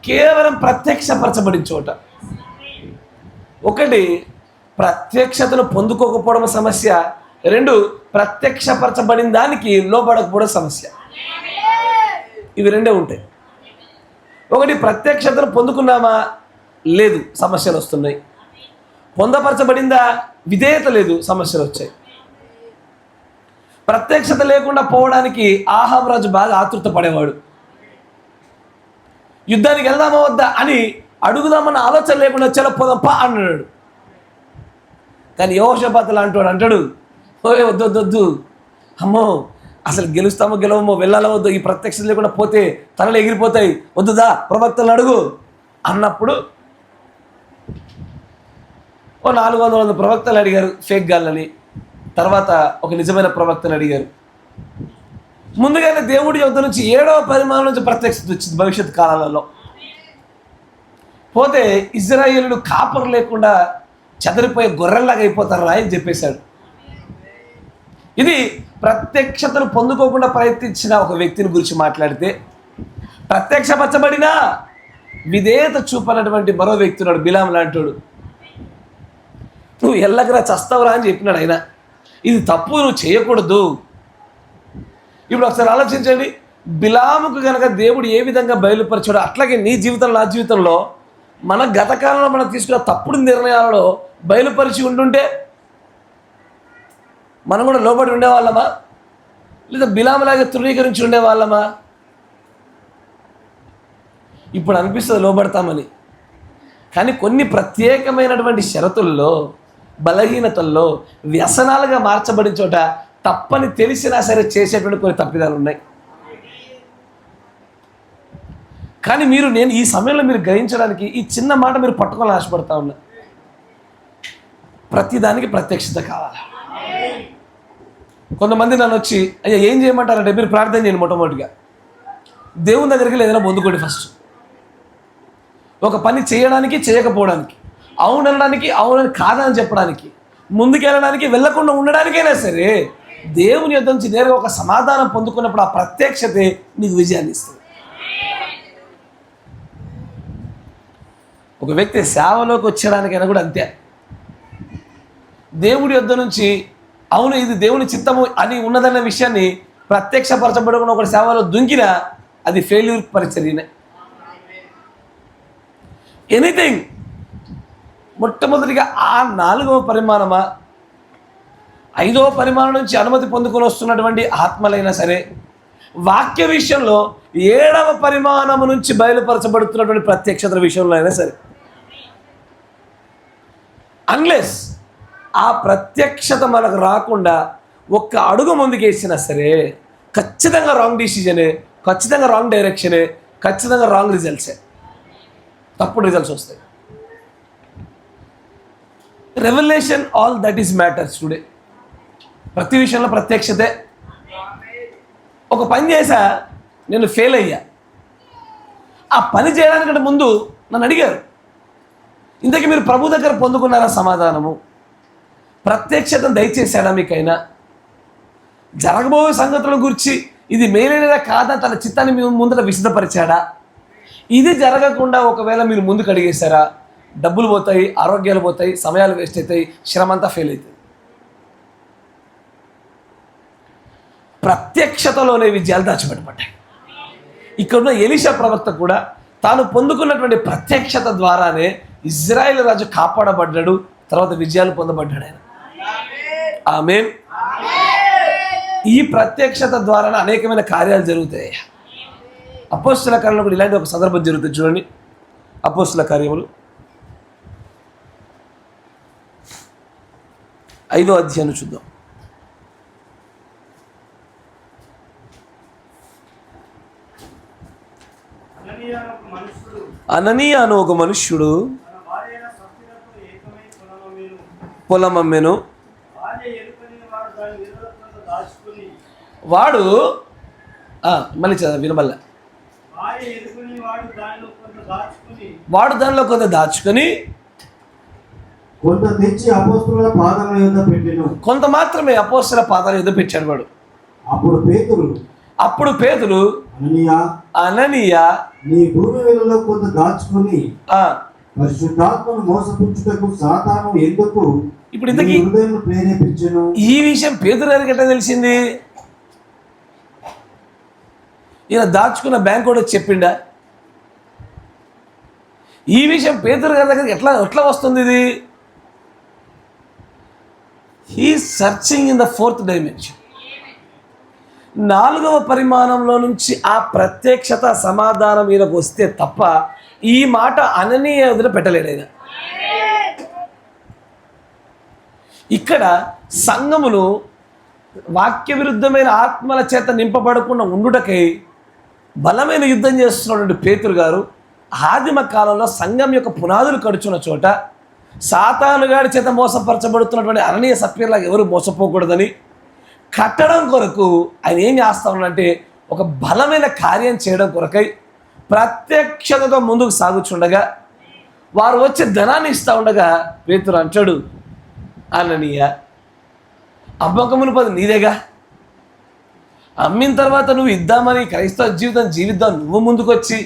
కేవలం ప్రత్యక్షపరచబడిన చోట. ఒకటి, ప్రత్యక్షతను పొందుకోకపోవడం సమస్య. రెండు, ప్రత్యక్షపరచబడిన దానికి లోబడకపోవడం సమస్య. ఇవి రెండే ఉంటాయి. ఒకటి, ప్రత్యక్షతను పొందుకున్నామా? లేదు, సమస్యలు వస్తున్నాయి. పొందపరచబడిందా? విధేయత లేదు, సమస్యలు వచ్చాయి. ప్రత్యక్షత లేకుండా పోవడానికి ఆహాబు రాజు బాగా ఆతృత పడేవాడు. యుద్ధానికి వెళ్దామా వద్దా అని అడుగుదామన్న ఆలోచన లేకుండా చలో పోదాంపా అన్నాడు. కానీ యెహోషాపాతు లాంటివాడు అంటాడు, ఓయ్ వద్దు, అమ్మో అసలు గెలుస్తామో గెలవమో, వెళ్ళాలో వద్దు, ఈ ప్రత్యక్షత లేకుండా పోతే తలలు ఎగిరిపోతాయి, వద్దుదా ప్రవక్తలను అడుగు అన్నప్పుడు ఓ 400 ప్రవక్తలు అడిగారు, ఫేక్ గాళ్ళని. తర్వాత ఒక నిజమైన ప్రవక్తను అడిగారు. ముందుగానే దేవుడి యొద్ద నుంచి 7వ పరిమాణం నుంచి ప్రత్యక్షత వచ్చింది భవిష్యత్ కాలాలలో. పోతే ఇజ్రాయేలులు కాపరు లేకుండా చెదరిపోయే గొర్రెల్లాగా అయిపోతారా అని చెప్పేశాడు. ఇది ప్రత్యక్షతను పొందుకోకుండా ప్రయత్నించిన ఒక వ్యక్తిని గురించి మాట్లాడితే, ప్రత్యక్షపరచబడినా విధేయత చూపనటువంటి మరో వ్యక్తి ఉన్నాడు, బిలాం లాంటోడు. నువ్వు ఎల్లగరా చస్తావురా అని చెప్పినాడు ఆయన. ఇది తప్పు, నువ్వు చేయకూడదు. ఇప్పుడు ఒకసారి ఆలోచించండి, బిలాముకు కనుక దేవుడు ఏ విధంగా బయలుపరిచాడో అట్లాగే నీ జీవితంలో, నా జీవితంలో, మన గత కాలంలో మనం తీసుకున్న తప్పుడు నిర్ణయాలలో బయలుపరిచి ఉంటుంటే మనం కూడా లోబడి ఉండేవాళ్ళమా? లేదా బిలాములాగా తృణీకరించి ఉండేవాళ్ళమా? ఇప్పుడు అనిపిస్తుంది లోబడతామని. కానీ కొన్ని ప్రత్యేకమైనటువంటి షరతుల్లో, బలహీనతల్లో, వ్యసనాలుగా మార్చబడిన చోట తప్పని తెలిసినా సరే చేసేటువంటి కొన్ని తప్పిదాలు ఉన్నాయి. కానీ నేను ఈ సమయంలో మీరు గ్రహించడానికి ఈ చిన్న మాట మీరు పట్టుకోవాలని ఆశపడతా ఉన్నా. ప్రతిదానికి ప్రత్యక్షత కావాలి. కొంతమంది నన్ను వచ్చి, అయ్యా ఏం చేయమంటారంటే, మీరు ప్రార్థన చేయండి. మొట్టమొదటిగా దేవుని దగ్గరికి ఏదైనా పొందుకోండి. ఫస్ట్ ఒక పని చేయడానికి, చేయకపోవడానికి, అవునడానికి, అవునని కాదని చెప్పడానికి, ముందుకెళ్ళడానికి, వెళ్ళకుండా ఉండడానికైనా సరే దేవుని యొద్ద నుంచి నేరుగా ఒక సమాధానం పొందుకున్నప్పుడు ఆ ప్రత్యక్షతే నీకు విజయాన్ని ఇస్తుంది. ఒక వ్యక్తి సేవలోకి వచ్చేయడానికైనా కూడా అంతే. దేవుడి యొద్ద నుంచి అవును ఇది దేవుని చిత్తము అని ఉన్నదన్న విషయాన్ని ప్రత్యక్షపరచబడకుండా ఒక సేవలో దుంకినా అది ఫెయిల్యూర్ పరిచర్యనే. ఎనీథింగ్ మొట్టమొదటిగా ఆ 4వ పరిమాణమా, 5వ పరిమాణం నుంచి అనుమతి పొందుకొని వస్తున్నటువంటి ఆత్మలైనా సరే, వాక్య విషయంలో 7వ పరిమాణము నుంచి బయలుపరచబడుతున్నటువంటి ప్రత్యక్షతల విషయంలో అయినా సరే, అన్లెస్ ఆ ప్రత్యక్షత మనకు రాకుండా ఒక్క అడుగు ముందుకేసినా సరే ఖచ్చితంగా రాంగ్ డిసిజనే, ఖచ్చితంగా రాంగ్ డైరెక్షనే, ఖచ్చితంగా రాంగ్ రిజల్ట్సే, తప్పుడు రిజల్ట్స్ వస్తాయి. Revolution all that is matters today. ప్రతి విషయంలో ప్రత్యక్షతే. ఒక పని చేశా, నేను ఫెయిల్ అయ్యా. ఆ పని చేయడానికంటే ముందు నన్ను అడిగారు, ఇంతకీ మీరు ప్రభు దగ్గర పొందుకున్నారా సమాధానము? ప్రత్యక్షతను దయచేశాడా మీకైనా? జరగబోయే సంగతుల గురించి ఇది మేలైనదా కాదా తన చిత్తాన్ని మీ ముందర విశదపరిచాడా? ఇది జరగకుండా ఒకవేళ మీరు ముందుకు అడిగేశారా? డబ్బులు పోతాయి, ఆరోగ్యాలు పోతాయి, సమయాలు వేస్ట్ అవుతాయి, శ్రమ అంతా ఫెయిల్ అవుతుంది. ప్రత్యక్షతలోనే విజయాలు దాచిపెట్టబడ్డాయి. ఇక్కడున్న ఎలీషా ప్రవక్త కూడా తాను పొందుకున్నటువంటి ప్రత్యక్షత ద్వారానే ఇజ్రాయేల్ రాజు కాపాడబడ్డాడు, తర్వాత విజయాలు పొందబడ్డాడు ఆయన. ఆమేన్. ఈ ప్రత్యక్షత ద్వారానే అనేకమైన కార్యాలు జరుగుతాయి. అపోస్తుల కార్యంలో కూడా ఇలాంటి ఒక సందర్భం జరుగుతుంది. చూడండి, అపోస్తుల కార్యములు 5వ అధ్యాయం చూద్దాం. అననీయ అను ఒక మనుష్యుడు పొలమమ్మెను. వాడు మళ్ళీ చదువు వినబల్ల. వాడు దానిలో కొంత దాచుకొని కొంత తెచ్చి అపోస్తలుల పాదముల యొద్ద పెట్టెను. కొంత మాత్రమే అపోస్తలుల పాదాల యొద్ద పెట్టాడు వాడు. అప్పుడు పేతురు అననీయ నీ భూమి వెలుగులో కొంత దాచుకొని పరిశుద్ధాత్మను మోసపుచ్చుటకు సాతాను ఎందుకు ఇప్పుడు ఇంతకీ హృదయమును ప్రేరేపించెను? ఈ విషయం పేతురు గారికి ఎట్లా తెలిసింది? ఈయన దాచుకున్న బ్యాంక్ కూడా చెప్పిండా? ఈ విషయం పేతురు గారి దగ్గరికి ఎట్లా వస్తుంది? ఇది he searching in the 4th dimension. 4వ పరిమాణంలో నుంచి ఆ ప్రత్యక్షత సమాధానం ఈయనకు వస్తే తప్ప ఈ మాట అననీయ వదిలి పెట్టలేడు ఆయన. ఇక్కడ సంఘమును వాక్య విరుద్ధమైన ఆత్మల చేత నింపబడకుండా ఉండుటకై బలమైన యుద్ధం చేస్తున్నటువంటి పేతురు గారు ఆదిమ కాలంలో సంఘం యొక్క పునాదులు కడుచున్న చోట సాతానుగాడి చేత మోసపరచబడుతున్నటువంటి అననీయ సప్ఫీరులాగా ఎవరు మోసపోకూడదని కట్టడం కొరకు ఆయన ఏం చేస్తా ఉన్నాడంటే ఒక బలమైన కార్యం చేయడం కొరకై ప్రత్యక్షతతో ముందుకు సాగుచుండగా వారు వచ్చే ధనాన్ని ఇస్తూ ఉండగా పేతురు అంటాడు, అననీయ అమ్మకమును పది నీదేగా, అమ్మిన తర్వాత నువ్వు ఇద్దామని క్రైస్తవ జీవితం జీవిద్దాం నువ్వు ముందుకు వచ్చి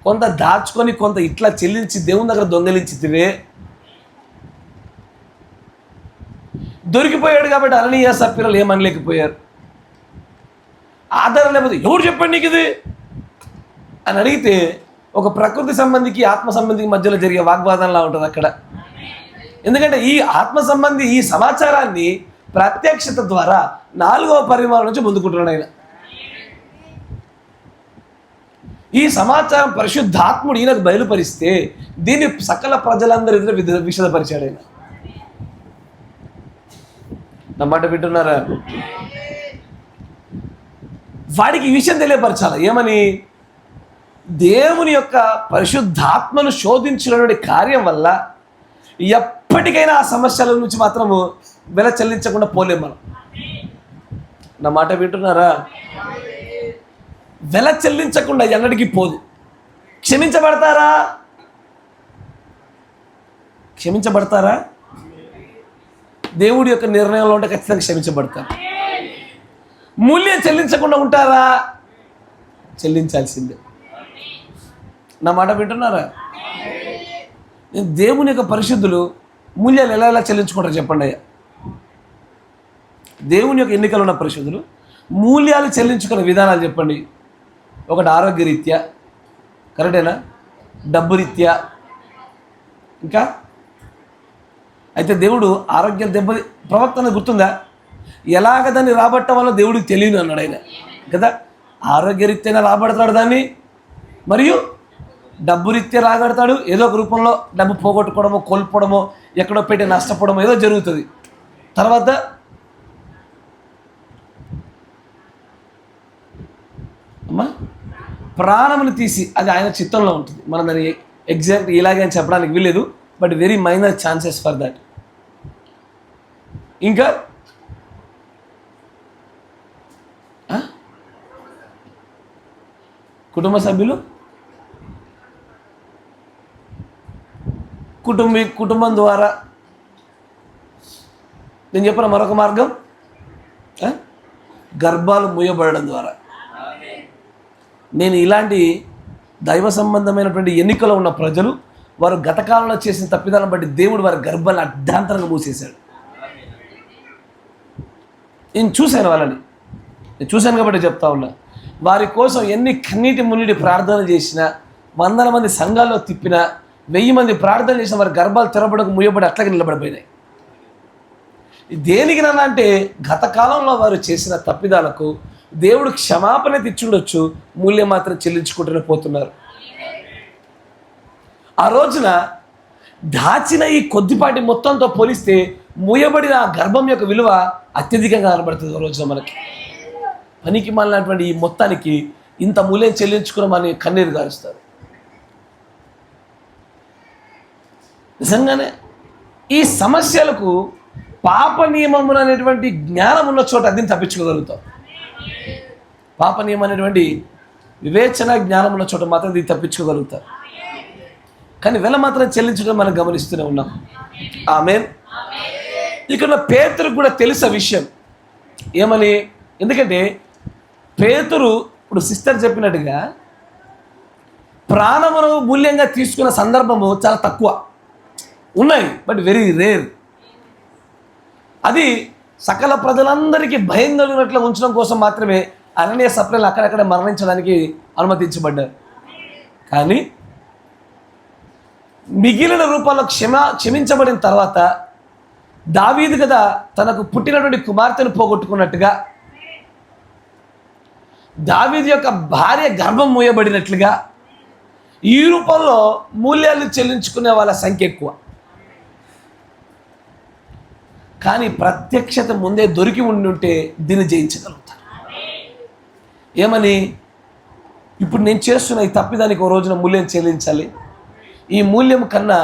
కొంత దాచుకొని కొంత ఇట్లా చెల్లించి దేవుని దగ్గర దొంగలించితివే. దొరికిపోయాడు కాబట్టి అననీయ సప్ఫీరులు ఏమనలేకపోయారు. ఆధారం లేకపోతే ఎవరు చెప్పండి నీకు ఇది అని అడిగితే ఒక ప్రకృతి సంబంధికి ఆత్మ సంబంధికి మధ్యలో జరిగే వాగ్వాదంలా ఉంటుంది అక్కడ. ఎందుకంటే ఈ ఆత్మ సంబంధి ఈ సమాచారాన్ని ప్రత్యక్షత ద్వారా 4వ పరిమాణం నుంచి పొందుకుంటున్నాడు ఆయన. ఈ సమాచారం పరిశుద్ధాత్ముడు ఈయనకు బయలుపరిస్తే దీన్ని సకల ప్రజలందరి ఎదుట విశదపరిచాడు ఆయన. నా మాట వింటున్నారా? వాడికి ఈ విషయం తెలియపరచాలి. ఏమని? దేవుని యొక్క పరిశుద్ధాత్మను శోధించినటువంటి కార్యం వల్ల ఎప్పటికైనా ఆ సమస్యల నుంచి మాత్రము వెల చెల్లించకుండా పోలేం మనం. నా మాట వింటున్నారా? వెల చెల్లించకుండా ఎన్నటికీ పోదు. క్షమించబడతారా? దేవుడి యొక్క నిర్ణయంలో ఉంటే ఖచ్చితంగా క్షమించబడతారు. మూల్యం చెల్లించకుండా ఉంటారా? చెల్లించాల్సిందే. నా మాట వింటున్నారా? దేవుని యొక్క పరిశుద్ధులు మూల్యాలు ఎలా చెల్లించుకుంటారు చెప్పండి అయ్యా. దేవుని యొక్క ఎన్నికలు ఉన్న పరిశుద్ధులు మూల్యాలు చెల్లించుకునే విధానాలు చెప్పండి. ఒకటి ఆరోగ్య రీత్యా, కరెక్టేనా? డబ్బు రీత్యా, ఇంకా అయితే దేవుడు ఆరోగ్యం ప్రవక్తన గుర్తుందా? ఎలాగ దాన్ని రాబట్టడం వల్ల దేవుడికి తెలియదు అన్నాడు ఆయన కదా. ఆరోగ్యరీత్యానే రాబడతాడు దాన్ని, మరియు డబ్బు రీత్యా రాగడతాడు. ఏదో ఒక రూపంలో డబ్బు పోగొట్టుకోవడమో, కోల్పోవడమో, ఎక్కడో పెట్టి నష్టపోవడమో ఏదో జరుగుతుంది. తర్వాత అమ్మా ప్రాణమును తీసి, అది ఆయన చిత్తంలో ఉంటుంది. మనం దాన్ని ఎగ్జాక్ట్ ఇలాగే అని చెప్పడానికి వీలేదు, but very minor chances for that. ఇంకా కుటుంబ సభ్యులు, కుటుంబం ద్వారా నేను చెప్పిన మరొక మార్గం గర్భాలు మూయబడడం ద్వారా. నేను ఇలాంటి దైవ సంబంధమైనటువంటి ఎన్నికలో ఉన్న ప్రజలు వారు గత కాలంలో చేసిన తప్పిదాలను బట్టి దేవుడు వారి గర్భాలను అర్ధాంతరంగా మూసేశాడు. నేను చూశాను వాళ్ళని, నేను చూశాను కాబట్టి చెప్తా ఉన్నా. వారి కోసం ఎన్ని కన్నీటి మున్నీటి ప్రార్థన చేసినా, 100 మంది సంఘాల్లో తిప్పినా, 1000 మంది ప్రార్థన చేసిన వారి గర్భాలు తెరబడకు మూయబడి అట్లాగే నిలబడిపోయినాయి. దేనికి నన్ను అంటే గత కాలంలో వారు చేసిన తప్పిదాలకు దేవుడు క్షమాపణ తెచ్చుండొచ్చు, మూల్యం మాత్రం చెల్లించుకుంటూనే పోతున్నారు. ఆ రోజున దాచిన ఈ కొద్దిపాటి మొత్తంతో పోలిస్తే మూయబడిన ఆ గర్భం యొక్క విలువ అత్యధికంగా కనబడుతుంది. ఆ రోజున మనకి పనికి మాలినటువంటి ఈ మొత్తానికి ఇంత మూల్యం చెల్లించుకుని మన కన్నీరు గారుస్తారు. నిజంగానే ఈ సమస్యలకు పాప నియమములు అనేటువంటి జ్ఞానం ఉన్న చోట దీన్ని తప్పించుకోగలుగుతాం. పాప నియమం అనేటువంటి వివేచన జ్ఞానం ఉన్న చోట మాత్రం దీన్ని తప్పించుకోగలుగుతారు. కానీ వెల మాత్రం చెల్లించడం మనం గమనిస్తూనే ఉన్నాం. ఆమేన్. ఇక్కడ పేతురుకు కూడా తెలుసు విషయం ఏమని, ఎందుకంటే పేతురు ఇప్పుడు సిస్టర్ చెప్పినట్టుగా ప్రాణమును మూల్యంగా తీసుకున్న సందర్భము చాలా తక్కువ ఉన్నాయి, బట్ వెరీ రేర్. అది సకల ప్రజలందరికీ భయం కలిగినట్లు ఉంచడం కోసం మాత్రమే అననీయ సప్రెలు అక్కడక్కడ మరణించడానికి అనుమతించబడ్డారు. కానీ మిగిలిన రూపాల్లో క్షమించబడిన తర్వాత దావీదు కదా తనకు పుట్టినటువంటి కుమార్తెను పోగొట్టుకున్నట్టుగా, దావీదు యొక్క భార్య గర్భం మూయబడినట్లుగా ఈ రూపంలో మూల్యాలు చెల్లించుకునే వాళ్ళ సంఖ్య ఎక్కువ. కానీ ప్రత్యక్షత ముందే దొరికి ఉండుంటే దీన్ని జయించగలుగుతారు. ఏమని, ఇప్పుడు నేను చేస్తున్న ఈ తప్పిదానికి ఒక రోజున మూల్యం చెల్లించాలి, ఈ మూల్యం కన్నా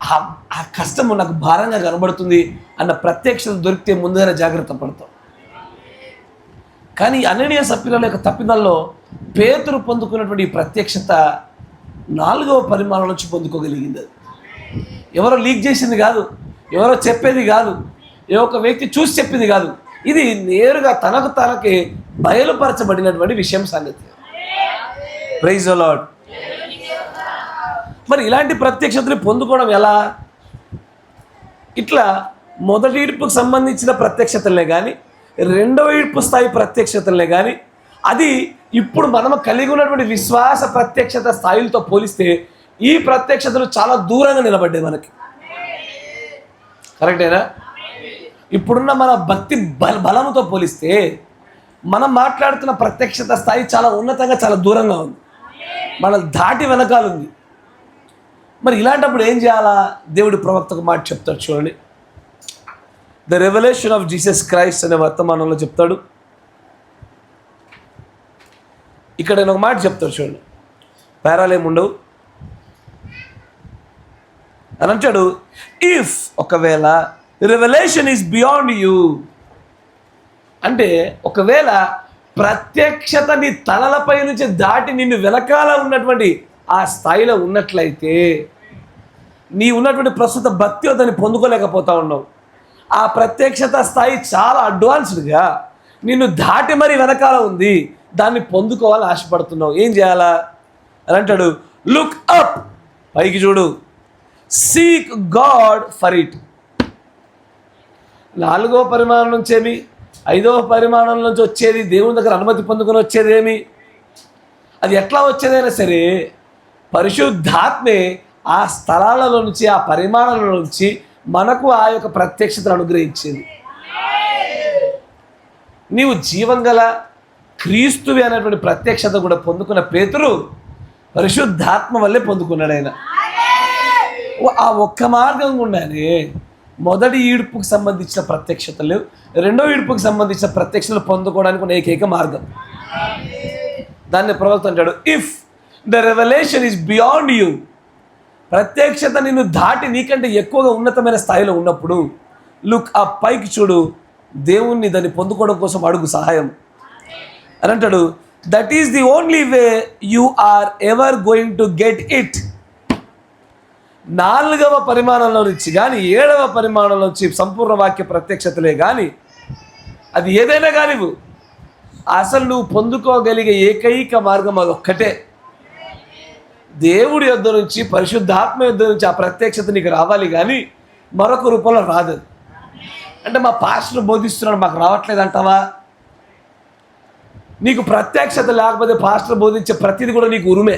ఆ కష్టము నాకు భారంగా కనబడుతుంది అన్న ప్రత్యక్షత దొరికితే ముందుగానే జాగ్రత్త పడతాం. కానీ అననీయ సప్రెల యొక్క తప్పిదాల్లో పేతురు పొందుకున్నటువంటి ఈ ప్రత్యక్షత 4వ పరిమాణం నుంచి పొందుకోగలిగింది. అది ఎవరో లీక్ చేసింది కాదు, ఎవరో చెప్పేది కాదు, ఏ ఒక వ్యక్తి చూసి చెప్పింది కాదు, ఇది నేరుగా తనకు తనకి బయలుపరచబడినటువంటి విషయం సంగతి. Praise the Lord. మరి ఇలాంటి ప్రత్యక్షతని పొందుకోవడం ఎలా? ఇట్లా మొదటి ఈడ్పుకు సంబంధించిన ప్రత్యక్షతలే కానీ, రెండవ ఈడ్పు స్థాయి ప్రత్యక్షతలే కానీ, అది ఇప్పుడు మనం కలిగి ఉన్నటువంటి విశ్వాస ప్రత్యక్షత స్థాయిలతో పోలిస్తే ఈ ప్రత్యక్షతలు చాలా దూరంగా నిలబడ్డాయి మనకి. కరెక్టేనా? ఇప్పుడున్న మన భక్తి బలముతో పోలిస్తే మనం మాట్లాడుతున్న ప్రత్యక్షత స్థాయి చాలా ఉన్నతంగా, చాలా దూరంగా ఉంది, మన దాటి వెనకాల ఉంది. మరి ఇలాంటప్పుడు ఏం చేయాలా? దేవుడి ప్రవక్తకు మాట చెప్తాడు చూడండి. The revolution of Jesus Christ అనే వర్తమానంలో చెప్తాడు. ఇక్కడ నేను ఒక మాట చెప్తాడు చూడండి, పేరాలేముండవు అని అంటాడు. ఇఫ్ ఒకవేళ రెవల్యూషన్ ఈజ్ బియాండ్ యూ అంటే, ఒకవేళ ప్రత్యక్షత నీ తలలపై నుంచి దాటి నిన్ను వెనకాల ఉన్నటువంటి ఆ స్థాయిలో ఉన్నట్లయితే, నీ ఉన్నటువంటి ప్రస్తుత భక్తిలో దాన్ని పొందుకోలేకపోతా ఉన్నావు. ఆ ప్రత్యక్షత స్థాయి చాలా అడ్వాన్స్డ్గా నిన్ను దాటి మరి వెనకాల ఉంది, దాన్ని పొందుకోవాలని ఆశపడుతున్నావు. ఏం చేయాలా అని అంటాడు. లుక్ అప్, పైకి చూడు. Seek God for it. 4వ పరిమాణం నుంచి ఏమి, 5వ పరిమాణం నుంచి వచ్చేది దేవుని దగ్గర అనుమతి పొందుకొని వచ్చేది ఏమి, అది ఎట్లా వచ్చేదైనా సరే పరిశుద్ధాత్మే ఆ స్థలాలలో నుంచి, ఆ పరిమాణాల నుంచి మనకు ఆ యొక్క ప్రత్యక్షతను అనుగ్రహించింది. నీవు జీవం గల క్రీస్తువి అనేటువంటి ప్రత్యక్షత కూడా పొందుకున్న పేతురు పరిశుద్ధాత్మ వల్లే పొందుకున్నాడు. ఆయన ఆ ఒక్క మార్గం గుండానే మొదటి ఈడ్పుకు సంబంధించిన ప్రత్యక్షతలు, రెండో ఈడ్పుకు సంబంధించిన ప్రత్యక్షతలు పొందుకోవడానికి ఉన్న ఏకైక మార్గం. దాన్ని ప్రవక్త అంటాడు, if the revolution is beyond you, ప్రత్యక్షత నిన్ను దాటి నీకంటే ఎక్కువగా ఉన్నతమైన స్థాయిలో ఉన్నప్పుడు లుక్ ఆ పైకి చూడు, దేవుణ్ణి దాన్ని పొందుకోవడం కోసం అడుగు సహాయం అని అంటాడు. That is the only way you are ever going to get it. 4వ పరిమాణంలో నుంచి కానీ 7వ పరిమాణంలో నుంచి సంపూర్ణ వాక్య ప్రత్యక్షతలే కానీ అది ఏదైనా కానివ్వు, అసలు నువ్వు పొందుకోగలిగే ఏకైక మార్గం అది ఒక్కటే. దేవుడి యొద్ద నుంచి, పరిశుద్ధాత్మ యొద్ద నుంచి ఆ ప్రత్యక్షత నీకు రావాలి కానీ మరొక రూపంలో రాదు. అంటే మా పాస్టర్ బోధిస్తున్నాడు మాకు రావట్లేదు అంటావా? నీకు ప్రత్యక్షత లేకపోతే పాస్టర్ బోధించే ప్రతిదీ కూడా నీకు ఉరుమే.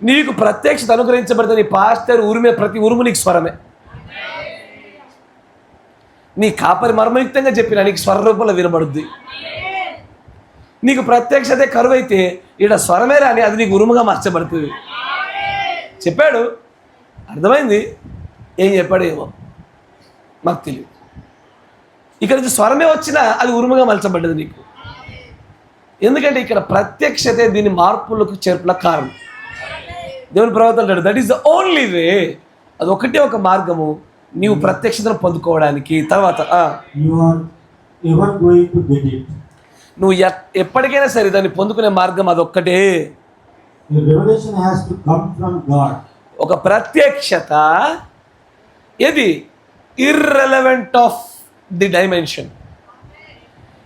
నీకు ప్రత్యక్షత అనుగ్రహించబడితే నీ పాస్టర్ ఉరిమే ప్రతి ఉరుము నీకు స్వరమే. నీ కాపరి మర్మయుక్తంగా చెప్పినా నీకు స్వర రూపంలో వినబడుద్ది. నీకు ప్రత్యక్షతే కరువైతే ఈడ స్వరమే రాని అది నీకు ఉరుముగా మార్చబడుతుంది. చెప్పాడు, అర్థమైంది. ఏం చెప్పాడు ఏమో మాకు తెలియదు. ఇక్కడ నుంచి స్వరమే వచ్చినా అది ఉరుముగా మలచబడ్డది నీకు. ఎందుకంటే ఇక్కడ ప్రత్యక్షతే దీని మార్పులకు చేర్పులకు కారణం. దేవుని ప్రవక్త అంటాడు, that is the only way, అది ఒకటే ఒక మార్గము నీవు ప్రత్యక్షతను పొందుకోవడానికి. తర్వాత నువ్వు ఎప్పటికైనా సరే దాన్ని పొందుకునే మార్గం అదొక్కటే. ఒక ప్రత్యక్షత ఇది ఇర్రెలవెంట్ ఆఫ్ ది డైమెన్షన్.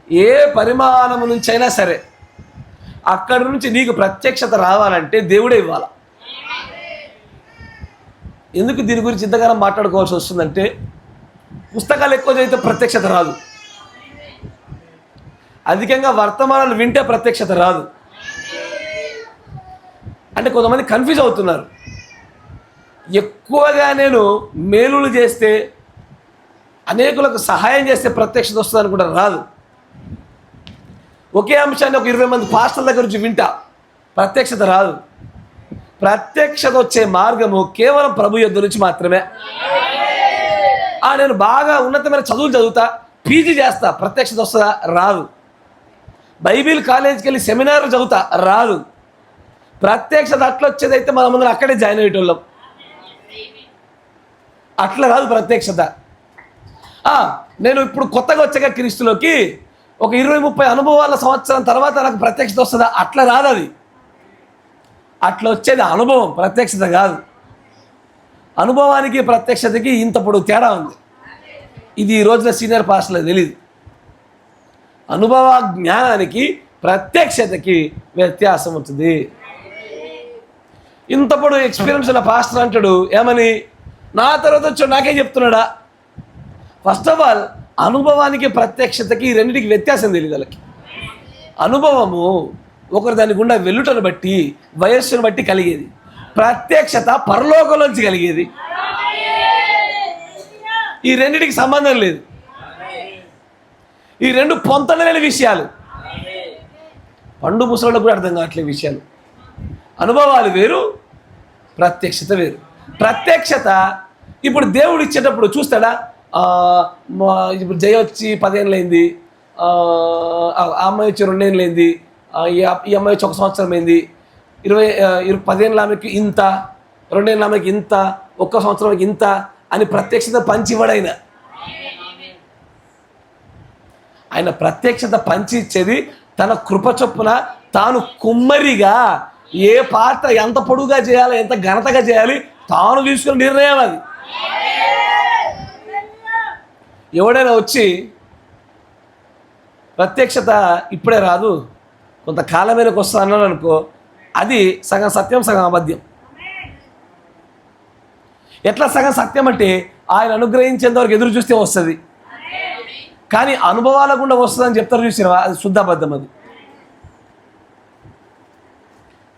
ఏ పరిమాణము నుంచి అయినా సరే అక్కడి నుంచి నీకు ప్రత్యక్షత రావాలంటే దేవుడే ఇవ్వాలి. ఎందుకు దీని గురించి ఇంతగానో మాట్లాడుకోవాల్సి వస్తుందంటే, పుస్తకాలు ఎక్కువ చదివితే ప్రత్యక్షత రాదు, అధికంగా వర్తమానాలు వింటే ప్రత్యక్షత రాదు. అంటే కొంతమంది కన్ఫ్యూజ్ అవుతున్నారు. ఎక్కువగా నేను మేలులు చేస్తే, అనేకులకు సహాయం చేస్తే ప్రత్యక్షత వస్తుంది అనుకుంటారు, రాదు. ఒకే అంశాన్ని ఒక 20 మంది పాస్టర్ల దగ్గర నుంచి వింటా, ప్రత్యక్షత రాదు. ప్రత్యక్షత వచ్చే మార్గము కేవలం ప్రభు యొద్ద నుంచి మాత్రమే. నేను బాగా ఉన్నతమైన చదువులు చదువుతా, పీజీ చేస్తా, ప్రత్యక్షత వస్తుందా? రాదు. బైబిల్ కాలేజీకి వెళ్ళి సెమినార్లు చదువుతా, రాదు. ప్రత్యక్షత అట్లా వచ్చేదైతే మనం అందరం అక్కడే జాయిన్ అయ్యేటోళ్ళం. అట్లా రాదు ప్రత్యక్షత. నేను ఇప్పుడు కొత్తగా వచ్చాక క్రీస్తులోకి ఒక 20-30 అనుభవాల సంవత్సరం తర్వాత నాకు ప్రత్యక్షత వస్తుందా? అట్లా రాదు. అది అట్లా వచ్చేది అనుభవం, ప్రత్యక్షత కాదు. అనుభవానికి ప్రత్యక్షతకి ఇంత పొడుగు తేడా ఉంది. ఇది ఈ రోజున సీనియర్ పాస్టర్లకు తెలియదు. అనుభవ జ్ఞానానికి ప్రత్యక్షతకి వ్యత్యాసం ఉంటుంది. ఇంత పొడుగు ఎక్స్పీరియన్స్ ఉన్న పాస్టర్ అంటాడు ఏమని, నా తర్వాత వచ్చాడు నాకే చెప్తున్నాడా? ఫస్ట్ ఆఫ్ ఆల్ అనుభవానికి ప్రత్యక్షతకి ఈ రెండింటికి వ్యత్యాసం తెలియదు వాళ్ళకి. అనుభవము ఒకరు దాని గుండా వెల్లుటను బట్టి, వయస్సును బట్టి కలిగేది. ప్రత్యక్షత పరలోకంలోంచి కలిగేది. ఈ రెండింటికి సంబంధం లేదు. ఈ రెండు పొంతనలేని విషయాలు. పండు ముసలోళ్ళకు కూడా అర్థం కావట్లేదు విషయాలు. అనుభవాలు వేరు, ప్రత్యక్షత వేరు. ప్రత్యక్షత ఇప్పుడు దేవుడు ఇచ్చేటప్పుడు చూస్తాడా? ఇప్పుడు జయ వచ్చి 10 ఏళ్ళు అయింది, ఆ అమ్మాయి వచ్చి 2 ఏళ్ళు అయింది, ఈ అమ్మాయి వచ్చి 1 సంవత్సరం అయింది, 10 ఏళ్ళ ఆమెకి ఇంత, 2 ఏళ్ళ ఆమెకి ఇంత, 1 సంవత్సరానికి ఇంత అని ప్రత్యక్షత పంచి ఇవ్వడు ఆయన. ఆయన ప్రత్యక్షత పంచి ఇచ్చేది తన కృప చొప్పున తాను కుమ్మరిగా ఏ పాత్ర ఎంత పొడుగుగా చేయాలి, ఎంత ఘనతగా చేయాలి తాను తీసుకున్న నిర్ణయం అది. ఎవడైనా వచ్చి ప్రత్యక్షత ఇప్పుడే రాదు, కొంతకాలమైనకు వస్తా అన్నాడు అనుకో, అది సగం సత్యం సగం అబద్ధం. ఎట్లా సగం సత్యం అంటే ఆయన అనుగ్రహించేంతవరకు ఎదురు చూస్తే వస్తుంది, కానీ అనుభవాల గుండా వస్తుందని చెప్తారు చూసినవా, అది శుద్ధ అబద్ధం. అది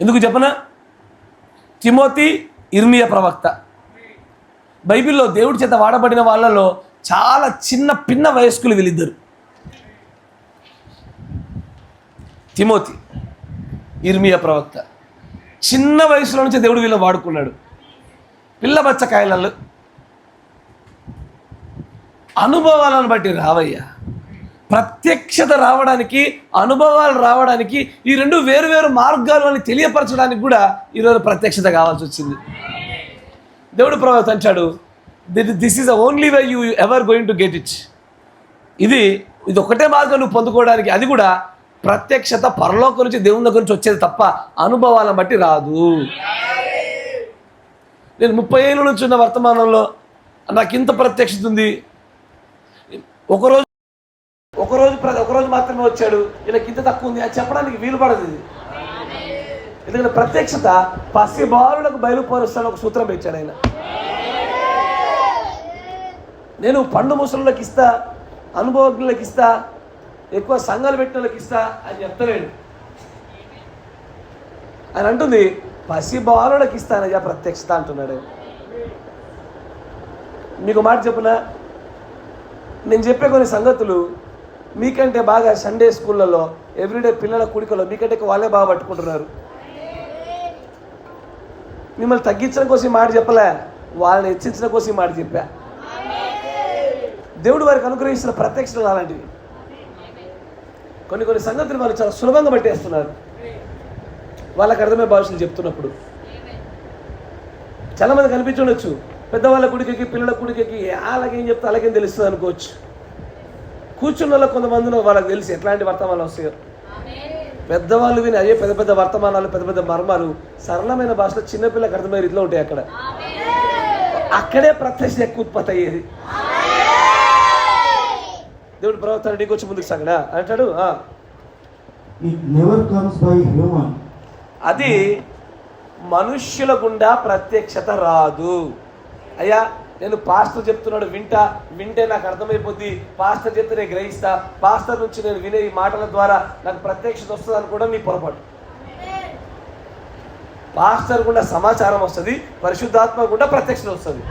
ఎందుకు చెప్పనా? తిమోతి, ఇర్మియా ప్రవక్త బైబిల్లో దేవుడి చేత వాడబడిన వాళ్ళలో చాలా చిన్న పిన్న వయస్కులు వీళ్ళిద్దరు. తిమోతి, ఇర్మియా ప్రవక్త చిన్న వయసులో నుంచి దేవుడు వీళ్ళని వాడుకున్నాడు. పిల్ల బచ్చకాయలలో అనుభవాలను బట్టి రావయ్యా. ప్రత్యక్షత రావడానికి, అనుభవాలు రావడానికి ఈ రెండు వేరు వేరు మార్గాలు అని తెలియపరచడానికి కూడా ఈరోజు ప్రత్యక్షత కావాల్సి వచ్చింది. దేవుడు ప్రవక్త అంటాడు, this is the only way you ever going to get it. ఇది ఒకటే మార్గం నువ్వు పొందుకోవడానికి. అది కూడా ప్రత్యక్షత పరలోకం నుంచి, దేవుని దగ్గర నుంచి వచ్చేది తప్ప అనుభవాలను బట్టి రాదు. నేను 30 ఏళ్ళ నుంచి ఉన్న వర్తమానంలో నాకు ఇంత ప్రత్యక్షత ఉంది. ఒకరోజు మాత్రమే వచ్చాడు, వీళ్ళకి ఇంత తక్కువ ఉంది అని చెప్పడానికి వీలు పడదు. ఇది ఎందుకంటే ప్రత్యక్షత పసిబాలులకు బయలుపరుస్తాను ఒక సూత్రం ఇచ్చాడు ఆయన. నేను పండు ముసలులకు ఇస్తా, అనుభవజ్ఞులకు ఇస్తా, ఎక్కువ సంఘాలు పెట్టిన వాళ్ళకి ఇస్తా అని చెప్తలేడు. ఆయన అంటుంది పసిబాలులకు ఇస్తానయ్యా ప్రత్యక్షత అంటున్నాడు. మీకు మాట చెప్పునా, నేను చెప్పే కొన్ని సంగతులు మీకంటే బాగా సండే స్కూళ్ళలో ఎవ్రీడే పిల్లల కూడికలో మీకంటే వాళ్ళే బాగా పట్టుకుంటున్నారు. మిమ్మల్ని తగ్గించడం కోసం మాట చెప్పలే, వాళ్ళని హెచ్చించడం కోసం మాట చెప్పా. దేవుడు వారికి అనుగ్రహిస్తున్న ప్రత్యక్షతలు అలాంటివి. కొన్ని సంగతులు వాళ్ళు చాలా సులభంగా పట్టేస్తున్నారు వాళ్ళకి అర్థమయ్యే భాషలు చెప్తున్నప్పుడు. చాలామంది కనిపించుండొచ్చు, పెద్దవాళ్ళ కుడికి పిల్లల కుడికి అలాగేం చెప్తే అలాగేం తెలుస్తుంది అనుకోవచ్చు. కూర్చున్న వాళ్ళకి కొంతమందిలో వాళ్ళకి తెలిసి ఎట్లాంటి వర్తమానాలు వస్తాయో. పెద్దవాళ్ళు విని అయ్యే పెద్ద పెద్ద వర్తమానాలు, పెద్ద పెద్ద మర్మాలు సరళమైన భాషలో చిన్నపిల్లకి అర్థమయ్యే రీతిలో ఉంటాయి. అక్కడే ప్రత్యక్షత ఎక్కువ ఉత్పత్తి అయ్యేది. దేవుడు ప్రవర్తన నీకు వచ్చి ముందుకు సాగడా అంటాడు. అది మనుష్యుల గుండా ప్రత్యక్షత రాదు. అయ్యా నేను పాస్టర్ చెప్తున్నాడు వింటే నాకు అర్థమైపోద్ది, పాస్టర్ చెప్తే నేను గ్రహిస్తా, పాస్టర్ నుంచి నేను వినే ఈ మాటల ద్వారా నాకు ప్రత్యక్షత వస్తుంది అని కూడా నీ పొరపాటు. పాస్టర్ గుండా సమాచారం వస్తుంది, పరిశుద్ధాత్మ గుండా ప్రత్యక్షత వస్తుంది.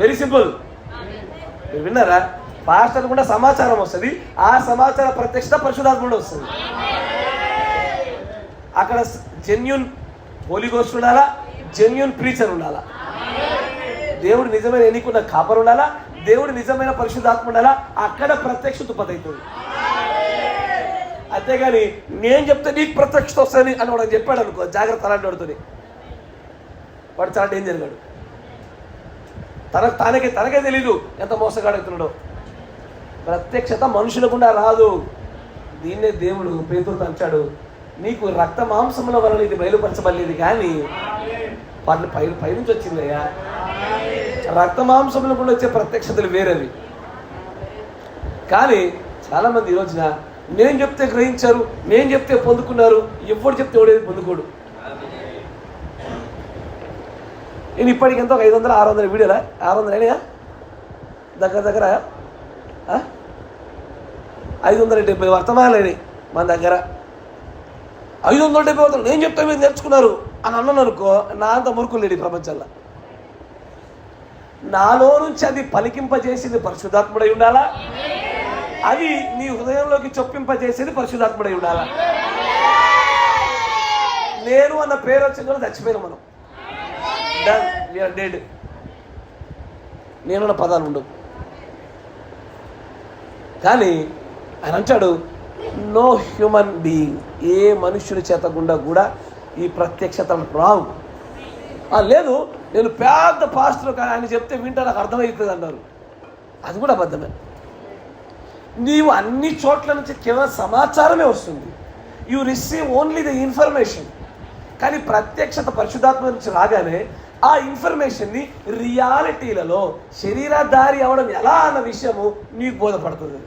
Very simple. మీరు విన్నారా? పాస్టర్ కూడా సమాచారం వస్తుంది, ఆ సమాచార ప్రత్యక్షత పరిశుద్ధాత్మ కూడా వస్తుంది. అక్కడ జెన్యూన్ హోలీ గోస్ట్ ఉండాలా, జెన్యూన్ ప్రీచర్ ఉండాలా, దేవుడు నిజమైన ఎన్నికున్న కాపరు ఉండాలా, దేవుడు నిజమైన పరిశుద్ధాత్మ ఉండాలా. అక్కడ ప్రత్యక్షత ఉత్పత్తవుతుంది. అంతేగాని నేను చెప్తే నీకు ప్రత్యక్షత వస్తుంది అని వాడు చెప్పాడు అనుకో, జాగ్రత్త. అలాంటి వాడుతుంది వాడు చాలా డేంజర్ గాడు. తనకే తెలీదు ఎంత మోసగాడుతున్నాడో. ప్రత్యక్షత మనుషుల గుండా రాదు. దీన్నే దేవుడు పేతురుతో అంటాడు, నీకు రక్త మాంసముల వలన ఇది బయలుపరచబడలేదు కానీ వాటిని పైనుంచి వచ్చిందయ్యా. రక్త మాంసముల గుండా వచ్చే ప్రత్యక్షతలు వేరేవి. కానీ చాలామంది ఈ రోజున నేను చెప్తే గ్రహించారు, నేను చెప్తే పొందుకున్నారు, ఎవడు చెప్తే ఎవడేది పొందుకోడు. నేను ఇప్పటికి ఎంతో 500-600 వీడియోలా, 600 అయినాయా దగ్గర 570 వర్తమానాలు అయినాయి మన దగ్గర. 570 వర్తమానాలు నేను చెప్తే మీరు నేర్చుకున్నారు అని అన్నాను అనుకో, నా అంత మురుకులు లేడు ఈ ప్రపంచంలో. నాలో నుంచి అది పలికింపజేసింది పరిశుద్ధాత్ముడై ఉండాలా, అది నీ హృదయంలోకి చొప్పింపజేసేది పరిశుద్ధాత్ముడై ఉండాలా. నేను అన్న పేరు వచ్చిన చచ్చిపోయినా మనం, డెడ్. నేనున్న పదాలు ఉండవు. కానీ ఆయన అంటాడు, నో హ్యూమన్ బీయింగ్, ఏ మనుష్యుడి చేత గుండా కూడా ఈ ప్రత్యక్షతలు రావు. లేదు నేను పెద్ద పాస్టర్ కానీ ఆయన చెప్తే వింటా నాకు అర్థమవుతుంది అన్నారు. అది కూడా అబద్ధమే. నీవు అన్ని చోట్ల నుంచి కేవలం సమాచారమే వస్తుంది. You receive only the information. కానీ ప్రత్యక్షత పరిశుద్ధాత్మ నుంచి రాగానే ఆ ఇన్ఫర్మేషన్ని రియాలిటీలలో శరీరధారి అవడం ఎలా అన్న విషయము నీకు బోధపడుతుంది.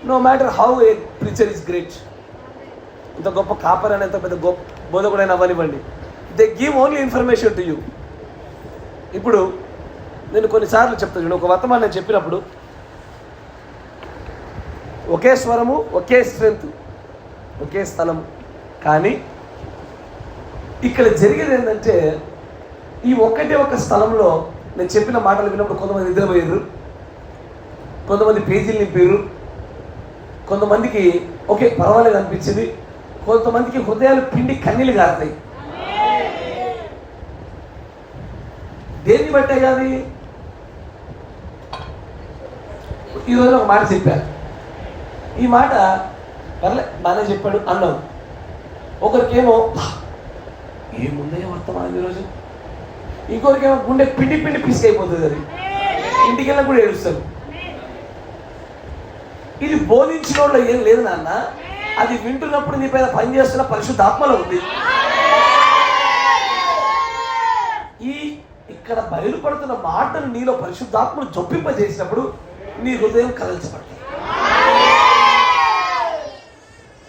No matter how a preacher is great, ఇంత గొప్ప కాపర్ అని ఎంత పెద్ద గొప్ప బోధకుడైనా అవ్వనివ్వండి, they give only information to you. ఇప్పుడు నేను కొన్నిసార్లు చెప్తాను, ఒక వర్తమానం నేను చెప్పినప్పుడు ఒకే స్వరము, ఒకే స్ట్రెంత్, ఒకే స్థలం. కానీ ఇక్కడ జరిగేది ఏంటంటే ఈ ఒక స్థలంలో నేను చెప్పిన మాటలు విన్నప్పుడు కొంతమంది నిద్రపోయారు, కొంతమంది పేజీలు నింపారు, కొంతమందికి ఓకే పర్వాలేదు అనిపించింది, కొంతమందికి హృదయాలు పిండి కన్నీళ్ళు గారుతాయి. దేన్ని బట్టే కానీ ఈరోజు ఒక మాట చెప్పారు, ఈ మాట పర్లే బాగానే చెప్పాడు అన్నావు. ఒకరికేమో ఏముందయ్యా వర్తమానం ఈరోజు, ఇంకొకరికేమో గుండె పిండి పిండి పిసికైపోతుంది, అది ఇంటికి వెళ్ళినా కూడా ఏడుస్తారు. ఇది బోధించిన వాళ్ళు ఏం లేదు నాన్న, అది వింటున్నప్పుడు నీ పైన పనిచేస్తున్న పరిశుద్ధాత్మలో ఉంది. ఇక్కడ బయలుపడుతున్న మాటలు నీలో పరిశుద్ధాత్మను జొప్పింపజేసినప్పుడు నీ హృదయం కదల్చబడుతుంది.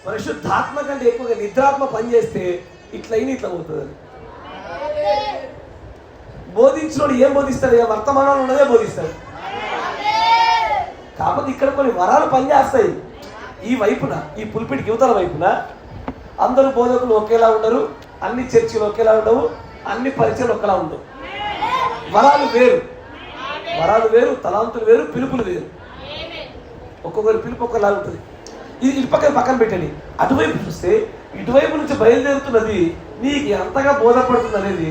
పరిశుద్ధాత్మ కంటే ఎక్కువగా నిద్రాత్మ పనిచేస్తే ఇట్లయినా ఇట్లా పోతుంది. బోధించినోడు ఏం బోధిస్తాడు? వర్తమానంలో ఉన్నదే బోధిస్తాడు. కాకపోతే ఇక్కడ కొన్ని వరాలు పనిచేస్తాయి. ఈ వైపున, ఈ పులిపిడికి యువతల వైపున అందరూ బోధకులు ఒకేలా ఉండరు, అన్ని చర్చిలు ఒకేలా ఉండవు, అన్ని పరిచయాలు ఒకేలా ఉండవు. వరాలు వేరు, వరాలు వేరు, తలాంతులు వేరు, పిలుపులు వేరు. ఒక్కొక్కరి పిలుపు ఒక్కలా ఉంటుంది. ఇది ఇటు పక్కన పెట్టండి. అటువైపు చూస్తే ఇటువైపు నుంచి బయలుదేరుతున్నది నీకు ఎంతగా బోధపడుతుంది అనేది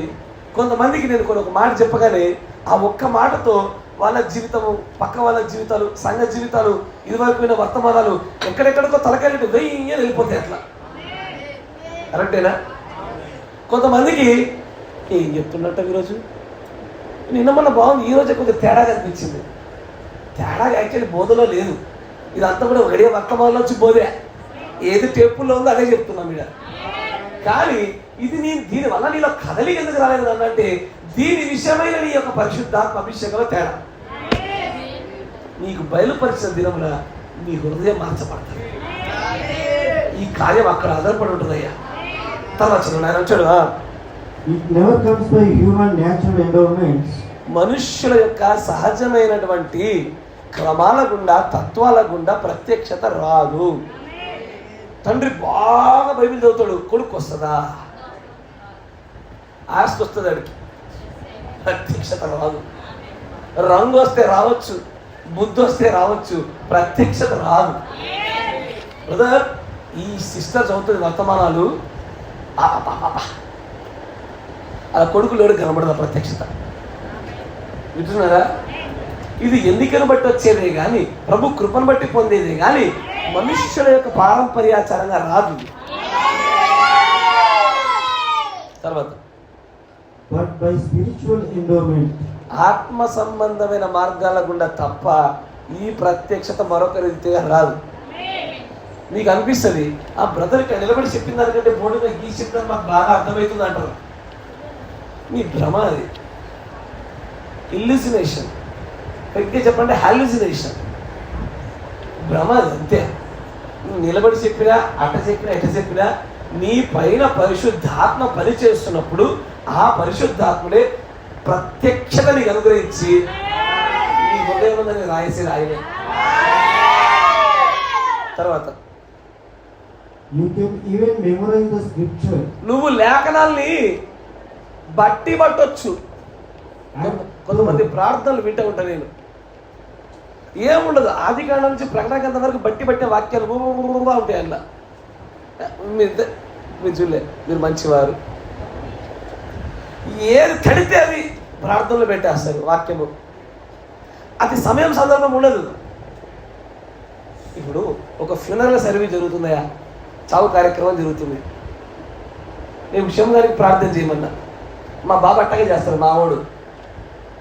కొంతమందికి నేను ఒక మాట చెప్పగానే ఆ ఒక్క మాటతో వాళ్ళ జీవితము, పక్క వాళ్ళ జీవితాలు, సంఘ జీవితాలు, ఇదివరకున్న వర్తమానాలు ఎక్కడెక్కడికో తలకెళ్ళి వెయ్యి వెళ్ళిపోతాయి. అట్లా కరెక్టేనా? కొంతమందికి ఏం చెప్తున్నట్టు ఈరోజు నిన్న మొన్న బాగుంది, ఈరోజు కొంచెం తేడాగా అనిపించింది. తేడాగా యాక్చువల్లీ బోధలో లేదు, ఇదంతా కూడా గడియ వర్తమానంలో వచ్చి బోధే. ఏది టేపుల్లో ఉందో అదే చెప్తున్నాం ఇక్కడ. కానీ ఇది దీనివల్ల నీలో కదలి ఎందుకు రాలేదు అన్నంటే దీని విషయమైన నీ యొక్క పరిశుద్ధాత్మ అభిషేకంలో తేడా. నీకు బయలుపరిచిన దినమున నీ హృదయం మార్చబడతాయి. ఈ కార్యం అక్కడ ఆధారపడి ఉంటుందయ్యా. తర్వాత ఆయన వచ్చాడు, మనుష్యుల యొక్క సహజమైనటువంటి క్రమాల గుండా, తత్వాల గుండా ప్రత్యక్షత రాదు. తండ్రి బాగా బైబిల్ చదువుతాడు, కొడుకు వస్తుందా? ఆస్తి వస్తుంది, అడిగి ప్రత్యక్షత రాదు. రంగు వస్తే రావచ్చు, బుద్ధి వస్తే రావచ్చు, ప్రత్యక్షత రాదు. బ్రదర్, ఈ సిస్టర్ చదువుతుంది వర్తమానాలు, అలా కొడుకులోడు కనబడదు ప్రత్యక్షత. వింటున్నారా? ఇది ఎన్నికను బట్టి వచ్చేదే కానీ, ప్రభు కృపను బట్టి పొందేదే కానీ మనుష్యుల యొక్క పారంపర్యాచారంగా రాదు. తర్వాత ఆత్మ సంబంధమైన మార్గాల గుండా తప్ప ఈ ప్రత్యక్షత మరొక రీతిగా రాదు. మీకు అనిపిస్తుంది ఆ బ్రదర్ ఇక్కడ నిలబడి చెప్పిన దానికంటే బోర్డు మీద గీసి చెప్పిన మాకు బాగా అర్థమవుతుంది అంటారు. మీ భ్రమ అది, ఇల్యూసినేషన్. ఇంకా చెప్పండి హాల్యూసినేషన్, భ్రమ అది, అంతే. నిలబడి చెప్పినా, అట చెప్పినా, ఎట చెప్పినా నీ పైన పరిశుద్ధాత్మ పనిచేస్తున్నప్పుడు ఆ పరిశుద్ధాత్ముడే ప్రత్యక్షత నీకు అనుగ్రహించి నీ హృదయం రాయసి రాయలే. తర్వాత నువ్వు లేఖనాల్ని పట్టొచ్చు. కొంతమంది ప్రార్థనలు వింటూ ఉంటా నేను, ఏముండదు ఆది కాండం నుంచి ప్రకటన గ్రంథం వరకు బట్టే వాక్యాలు ఉంటాయి. అలా మీరు చూడలే, మీరు మంచివారు, ఏది తడితే అది ప్రార్థనలు పెట్టేస్తారు వాక్యము. అది సమయం సందర్భం ఉండదు. ఇప్పుడు ఒక ఫ్యూనరల్ సర్వీస్ జరుగుతుందయా, చావు కార్యక్రమం జరుగుతుంది. నేను విషయం గారికి ప్రార్థన చేయమన్నా, మా బాబు అట్టగా చేస్తారు. మా వాడు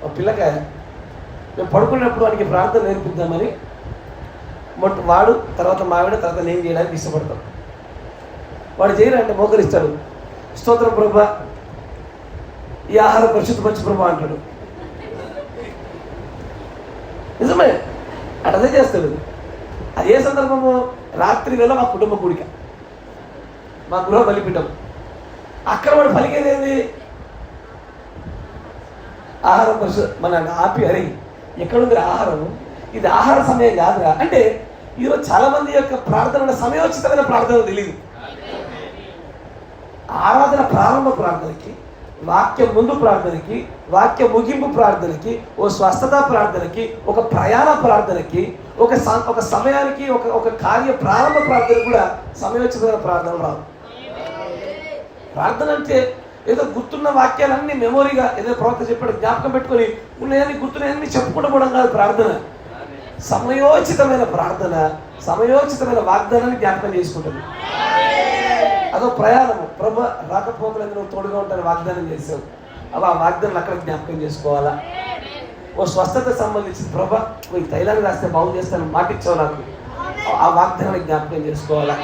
మా పిల్లకాయ, మేము పడుకున్నప్పుడు వాడికి ప్రార్థన నేర్పిద్దామని వాడు, తర్వాత మావిడ, తర్వాత నేను చేయడానికి ఇష్టపడతాం. వాడు చేయరంటే మోకరిస్తాడు, స్తోత్రం ప్రభా, ఈ ఆహారం పరిశుద్ధపరచు ప్రభా అంటాడు. నిజమే, అదే చేస్తాడు. అది ఏ సందర్భము? రాత్రి వేళ మా కుటుంబ కూడిక, మా గృహ బలిపీఠం. అక్కడ వాడు పలికేదేంది? ఆహారం మన ఆపి అరే ఎక్కడుంది ఆహారం, ఇది ఆహార సమయం కాదురా అంటే. ఈరోజు చాలా మంది యొక్క ప్రార్థన సమయోచితమైన ప్రార్థన తెలియదు. ఆరాధన ప్రారంభ ప్రార్థనకి, వాక్యం ముందు ప్రార్థనకి, వాక్య ముగింపు ప్రార్థనకి, ఓ స్వస్థత ప్రార్థనకి, ఒక ప్రయాణ ప్రార్థనకి, ఒక సమయానికి, ఒక కార్య ప్రారంభ ప్రార్థన కూడా సమయోచితమైన ప్రార్థన రాదు. ప్రార్థన అంటే ఏదో గుర్తున్న వాక్యాలన్నీ మెమొరీగా ఏదో ప్రవక్త చెప్పాడు జ్ఞాపకం పెట్టుకొని ఉన్నాయని గుర్తున్నాయని చెప్పుకుంటూ పోవడం కాదు ప్రార్థన. సమయోచితమైన ప్రార్థన, సమయోచితమైన వాగ్దానాన్ని జ్ఞాపకం చేసుకుంటుంది. అదో ప్రయాణము. ప్రభు రాకపోకలేదు నువ్వు తోడుగా ఉంటాను వాగ్దానం చేసావు, అవి ఆ వాగ్దానం అక్కడ జ్ఞాపకం చేసుకోవాలా. ఓ స్వస్థత సంబంధించి ప్రభు ఈ తైలాన్ని రాస్తే బాగు చేస్తాను మాటిచ్చావు నాకు, ఆ వాగ్దానాన్ని జ్ఞాపకం చేసుకోవాలా.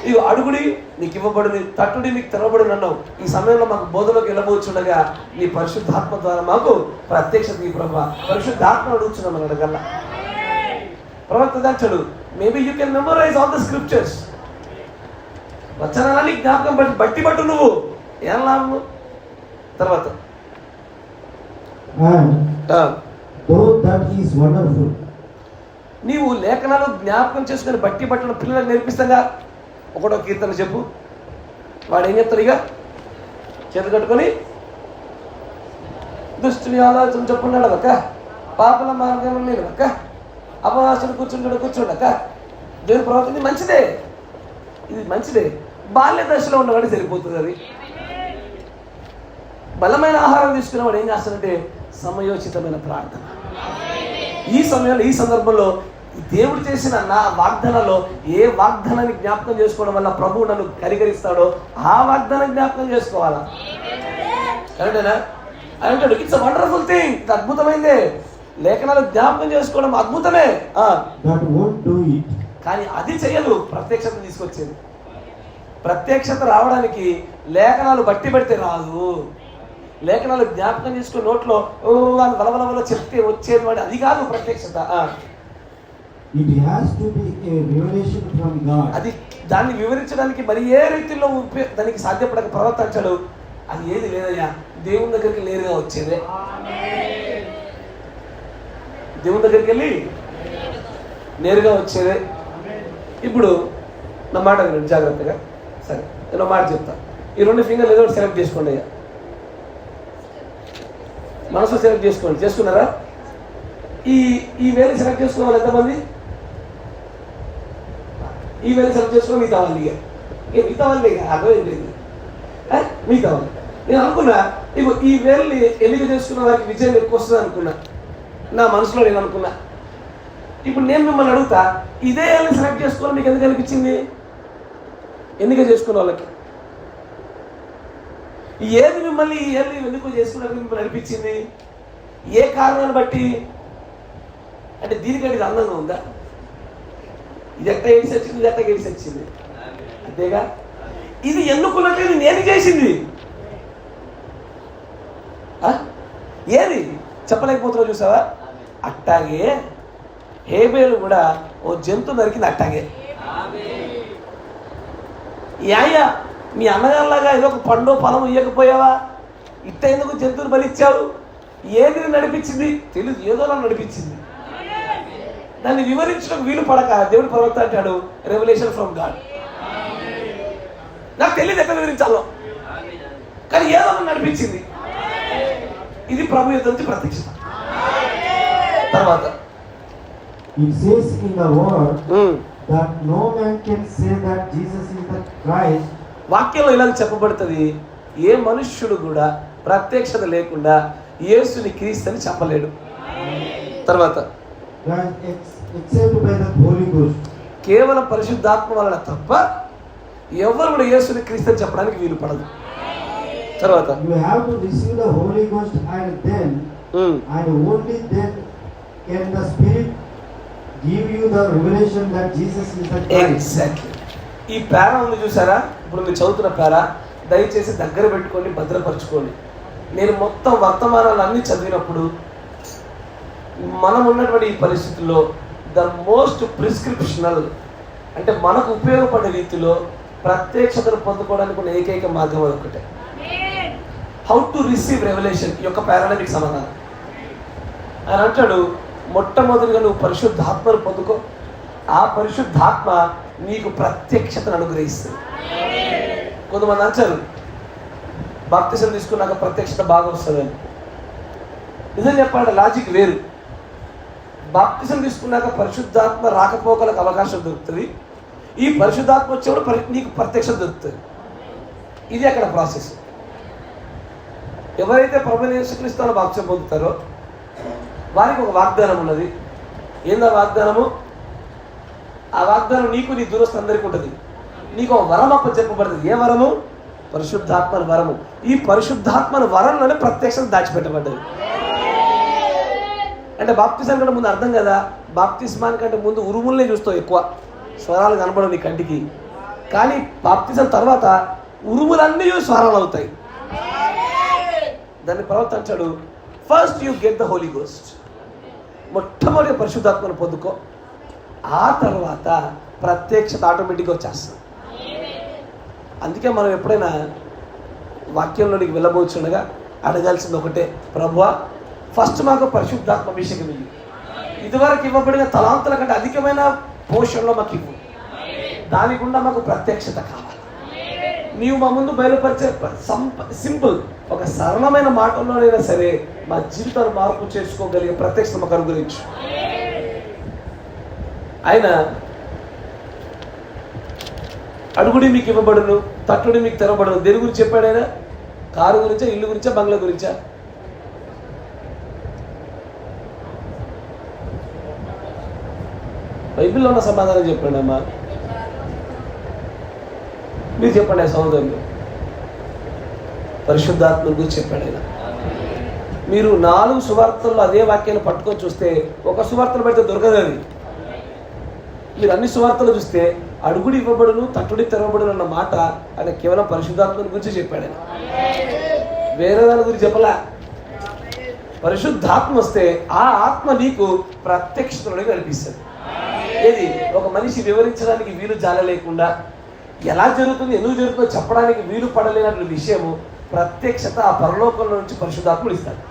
ఇవి అడుగుడి నీకు ఇవ్వబడి, తట్టుడి నీకు తెరవబడి అన్నావు. ఈ సమయంలో మాకు బోధలోకి వెళ్ళబోచుండగా నీ పరిశుద్ధాత్మ ద్వారా మాకు ప్రత్యక్షత ఈ ప్రభు పరిశుద్ధాత్మ అడుగుతున్నాం అడగల్లా. ప్రవక్త దాచాడు maybe you can memorise all the scriptures. వచనాలని జ్ఞాపకం బట్టి పట్టు నువ్వు ఏం లాభము. తర్వాత నీవు లేఖనాలు జ్ఞాపకం చేసుకుని బట్టి పట్టడం పిల్లలకు నేర్పిస్తాగా. ఒకటో కీర్తన చెప్పు, వాడు ఏం చెప్తాడు? ఇక చేతులు కట్టుకొని దుష్టుని ఆలోచన చెప్పున్నాడు అక్క, పాపల మార్గంలో నేను అక్క, అపవాసుడు కూర్చుండక దేవుని ప్రవర్తన మంచిదే, ఇది మంచిదే. బాల్య దశలో ఉన్నవాడు సరిపోతుంది. అది బలమైన ఆహారం తీసుకునేవాడు ఏం చేస్తాడంటే సమయోచితమైన ప్రార్థన. ఈ సమయంలో ఈ సందర్భంలో దేవుడు చేసిన నా వాగ్దానాల్లో ఏ వాగ్దానాన్ని జ్ఞాపకం చేసుకోవడం వల్ల ప్రభువు నన్ను కరిగరిస్తాడో ఆ వాగ్దానం జ్ఞాపకం చేసుకోవాలా. కరెక్టేనా? అంటాడు ఇట్స్ అ వండర్ఫుల్ థింగ్. ఇది అద్భుతమైందే. లేఖనాలు జ్ఞాపకం చేసుకోవడం అద్భుతమే, కానీ అది చెయ్యదు. ప్రత్యక్షత తీసుకొచ్చేది. ప్రత్యక్షత రావడానికి లేఖనాలు బట్టి పెడితే రాదు. లేఖనాలు జ్ఞాపకం చేసుకుని నోట్లో అని వలవల చెప్తే వచ్చేది వాడి అది కాదు ప్రత్యక్షత. అది దాన్ని వివరించడానికి మరి ఏ రీతిలో దానికి సాధ్యపడక ప్రవర్తించాడు. అది ఏది లేదయ్యా, దేవుని దగ్గరికి నేరుగా వచ్చేదే. దేవుని దగ్గరికి వెళ్ళి నేరుగా వచ్చేదే. ఇప్పుడు నా మాట వినండి జాగ్రత్తగా. సరే, నేను మాట చెప్తా. ఈ 2 ఫింగర్లు ఏదో సెలెక్ట్ చేసుకోండి అయ్యా. మనసు సెలెక్ట్ చేసుకోండి. చేసుకున్నారా? ఈ వేలు సెలెక్ట్ చేసుకున్న వాళ్ళు ఎంతమంది? ఈ వేలు సెలెక్ట్ చేసుకుని మిగతా వాళ్ళు మిగతా వాళ్ళే అర్థం లేదు. మిగతా వాళ్ళు నేను అనుకున్నా ఇగో ఈ వేలుని ఎన్నిక చేసుకున్న వారికి విజయం ఎక్కువ వస్తుంది అనుకున్నా. నా మనసులో నేను అనుకున్నా. ఇప్పుడు నేను మిమ్మల్ని అడుగుతా, ఇదే వేలుని సెలెక్ట్ చేసుకోవాలి మీకు ఎందుకు అనిపించింది? ఎన్నిక చేసుకున్న వాళ్ళకి ఏది మిమ్మల్ని ఈ ఏళ్ళు ఎందుకు చేసుకున్నట్టు మిమ్మల్ని అనిపించింది? ఏ కారణాన్ని బట్టి? అంటే దీనికంటే ఇది అందంగా ఉందా? ఇది ఎట్లా ఏడిసి వచ్చింది, ఇది ఎట్లా ఏడిసి వచ్చింది, అంతేగా. ఇది ఎన్నుకున్నట్టు నేను చేసింది. ఏది చెప్పలేకపోతున్నావు చూసావా? అట్టాగే హేబేలు కూడా ఓ జంతువు నరికింది. అట్టాగే యాయ్యా మీ అన్నగారిలాగా ఏదో ఒక పండు పొలం ఇవ్వకపోయావా? ఇట్ట ఎందుకు జంతువుని బలిచ్చావు? ఏది నడిపించింది? తెలియదు, ఏదో నడిపించింది. దాన్ని వివరించడం వీలు పడక దేవుడు ప్రవక్త అంటాడు రెవల్యూషన్ ఫ్రమ్ గాడ్. నాకు తెలియదు ఎట్లా వివరించాలో, కానీ ఏదో నడిపించింది. ఇది ప్రభు యుద్ధం నుంచి ప్రత్యక్షత. తర్వాత It says in the word that no man can say that Jesus is the Christ. వాక్యంలో ఇలా చెప్పబడుతుంది, ఏ మనుష్యుడు కూడా ప్రత్యక్షత లేకుండా యేసుని క్రీస్తు అని చెప్పలేడు. తర్వాత except by the Holy Ghost. కేవలం పరిశుద్ధాత్మ వలన తప్ప ఎవరు కూడా యేసుని క్రీస్తు అని చెప్పడానికి వీలు పడదు. తర్వాత you have to receive the Holy Ghost and then and only then can the Spirit give you the revelation that Jesus is the Christ. Exactly. ఈ పేర ఉంది చూసారా? ఇప్పుడు మీరు చదువుతున్న పేర దయచేసి దగ్గర పెట్టుకోండి, భద్రపరచుకోండి. నేను మొత్తం వర్తమానాలు అన్నీ చదివినప్పుడు మనం ఉన్నటువంటి ఈ పరిస్థితుల్లో ద మోస్ట్ ప్రిస్క్రిప్షనల్ అంటే మనకు ఉపయోగపడే రీతిలో ప్రత్యక్షతను పొందుకోవడానికి ఉన్న ఏకైక మార్గం ఒకటే, హౌ టు రిసీవ్ రెవల్యూషన్. ఈ యొక్క పేరానే మీకు సమాధానం. ఆయన అంటాడు మొట్టమొదటిగా నువ్వు పరిశుద్ధాత్మను పొందుకో, ఆ పరిశుద్ధాత్మ నీకు ప్రత్యక్షతను అనుగ్రహిస్తుంది. కొంతమంది అంటారు బాప్తిసం తీసుకున్నాక ప్రత్యక్షత బాగా వస్తుందని. నిజం చెప్పాలంటే లాజిక్ వేరు. బాప్తిసం తీసుకున్నాక పరిశుద్ధాత్మ రాకపోకలకు అవకాశం దొరుకుతుంది. ఈ పరిశుద్ధాత్మ వచ్చేవాడు నీకు ప్రత్యక్షత దొరుకుతుంది. ఇది అక్కడ ప్రాసెస్. ఎవరైతే ప్రభువైన యేసుక్రీస్తును బాప్తిసం పొందుతారో వారికి ఒక వాగ్దానం ఉన్నది. ఏందా వాగ్దానము? ఆ వాగ్దానం నీకు, నీ దూరస్తు అందరికీ ఉంటుంది. నీకు ఒక వరం చెప్పబడుతుంది. ఏ వరము? పరిశుద్ధాత్మ వరము. ఈ పరిశుద్ధాత్మ వరంలోనే ప్రత్యక్షత దాచిపెట్టబడ్డది. అంటే బాప్తిజం కంటే ముందు అర్థం కదా, బాప్తిస్మానికంటే ముందు ఉరుములనే చూస్తావు, ఎక్కువ స్వరాలు కనబడవు నీ కంటికి. కానీ బాప్తిజం తర్వాత ఉరుములన్నీ స్వరాలు అవుతాయి. దాన్ని ప్రవక్త అంటాడు, first you get the Holy Ghost. మొట్టమొదటి పరిశుద్ధాత్మను పొందుకో, ఆ తర్వాత ప్రత్యక్షత ఆటోమేటిక్గా వచ్చేస్తుంది. అందుకే మనం ఎప్పుడైనా వాక్యంలోనికి వెళ్ళబోచుండగా అడగాల్సింది ఒకటే, ప్రభువా ఫస్ట్ మాకు పరిశుద్ధాత్మ అభిషేకం ఇవ్వు. ఇదివరకు ఇవ్వబడిన తలాంతుల కంటే అధికమైన పోషణలో మాకు ఇవ్వు. దాని గుండా మాకు ప్రత్యక్షత కావాలి. నీవు మా ముందు బయలుపరిచే సింపుల్ ఒక సరళమైన మాటల్లోనైనా సరే మా జీవితాన్ని మార్పు చేసుకోగలిగే ప్రత్యక్షత మాకు అనుగ్రహించు. ఆయన అడుగుడి మీకు ఇవ్వబడును, తట్టుడి మీకు తెరవబడును. దేని గురించి చెప్పాడు ఆయన? కారు గురించా, ఇల్లు గురించా, బంగ్లా గురించా? బైబిల్లో ఉన్న సమాధానం చెప్పండి అమ్మా. మీరు చెప్పండి ఆ సహోదరులు. పరిశుద్ధాత్మ గురించి చెప్పాడు ఆయన. మీరు 4 సువార్తల్లో అదే వాక్యాన్ని పట్టుకొని చూస్తే ఒక సువార్తలు పెడితే దొరకదు అది. మీరు అన్ని సువార్తలు చూస్తే అడుగుడు ఇవ్వబడును, తట్టుడి తెరవబడును అన్న మాట ఆయన కేవలం పరిశుద్ధాత్మ గురించి చెప్పాడు ఆయన. వేరే దాని గురించి చెప్పలా. పరిశుద్ధాత్మ వస్తే ఆ ఆత్మ నీకు ప్రత్యక్షతలోనే కనిపిస్తుంది. ఏది? ఒక మనిషి వివరించడానికి వీలు జాల లేకుండా, ఎలా జరుగుతుంది, ఎందుకు జరుగుతుందో చెప్పడానికి వీలు పడలేనటువంటి విషయము ప్రత్యక్షత ఆ పరలోకంలో నుంచి పరిశుద్ధాత్ముడు ఇస్తాడు.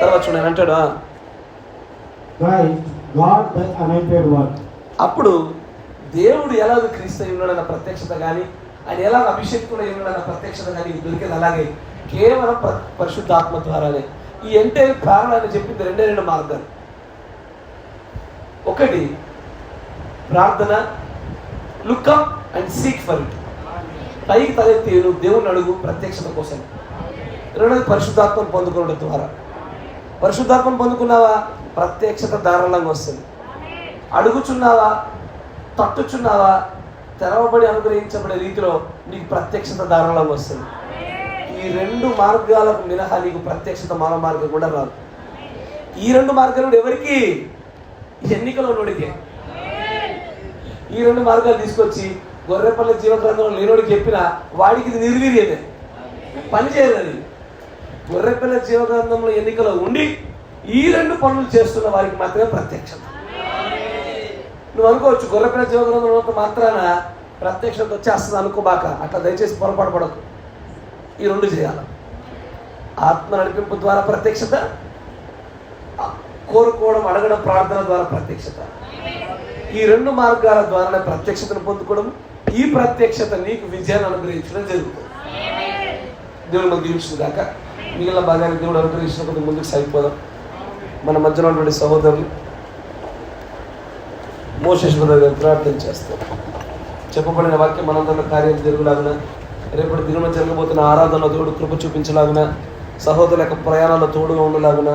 తర్వాత చూడండి అంటాడు, అప్పుడు దేవుడు ఎలాగో క్రీస్తు ఉన్నాడన్న ప్రత్యక్షత కానీ, ఆయన ఎలాగ అభిషేకుడు ఉన్నాడన్న ప్రత్యక్షత కానీ దొరికేది అలాగే కేవలం పరిశుద్ధాత్మ ద్వారానే. ఈ ఎంటైర్ ప్రారంభం ఆయన చెప్పింది 2 మార్గాలు. ఒకటి ప్రార్థన, look up and seek for it. పైకి తలెత్తి నువ్వు దేవుని అడుగు ప్రత్యక్షత కోసం. 2 పరిశుద్ధాత్మను పొందుకోవడం ద్వారా. పరిశుద్ధాత్మను పొందుకున్నావా, ప్రత్యక్షత ధారాళంగా వస్తుంది. అడుగుచున్నావా, తట్టుచున్నావా, తెరవబడి అనుగ్రహించబడే రీతిలో నీకు ప్రత్యక్షత ధారాళంగా వస్తుంది. ఈ 2 మార్గాలకు మినహా నీకు ప్రత్యక్షత మరో మార్గం కూడా రాదు. ఈ 2 మార్గాలు ఎవరికి? ఎన్నికలో నోడికే. ఈ 2 మార్గాలు తీసుకొచ్చి గొర్రెపల్లి జీవగ్రంథంలో లేనోడికి చెప్పినా వాడికి ఇది నిర్వీర్యమే, పని చేయదని. గొర్రెపల్లి జీవగ్రంథంలో ఎన్నికలో ఉండి ఈ 2 పనులు చేస్తున్న వారికి మాత్రమే ప్రత్యక్షత. నువ్వు అనుకోవచ్చు గొర్రెపల్లి జీవగ్రంథంలో మాత్రాన ప్రత్యక్షత వచ్చేస్తుంది అనుకోబాక. అట్లా దయచేసి పొరపాటు పడకు. ఈ 2 చేయాలి. ఆత్మ నడిపింపు ద్వారా ప్రత్యక్షత, కోరుకోవడం, అడగడం, ప్రార్థన ద్వారా ప్రత్యక్షత. ఈ 2 మార్గాల ద్వారానే ప్రత్యక్షతను పొందుకోవడం. ఈ ప్రత్యక్షత నీకు విజయాన్ని అనుగ్రహించడం జరుగుతుంది. దేవుడు మనకు దీవించింది కాక. మిగిలిన భాగాన్ని దేవుడు అనుగ్రహించిన కొద్దిగా ముందుకు సాగిపోదాం. మన మధ్యలో ఉన్నటువంటి సహోదరులు మోషేష్ బ్రదర్ గారు ప్రార్థన చేస్తాం. చెప్పబడిన వాక్యం మనందరిలో కార్యం జరుగులాగున, రేపటి దినమ జరగబోతున్న ఆరాధనలో దేవుడు కృప చూపించలాగున, సహోదరుల యొక్క ప్రయాణాల్లో తోడుగా ఉండలాగున,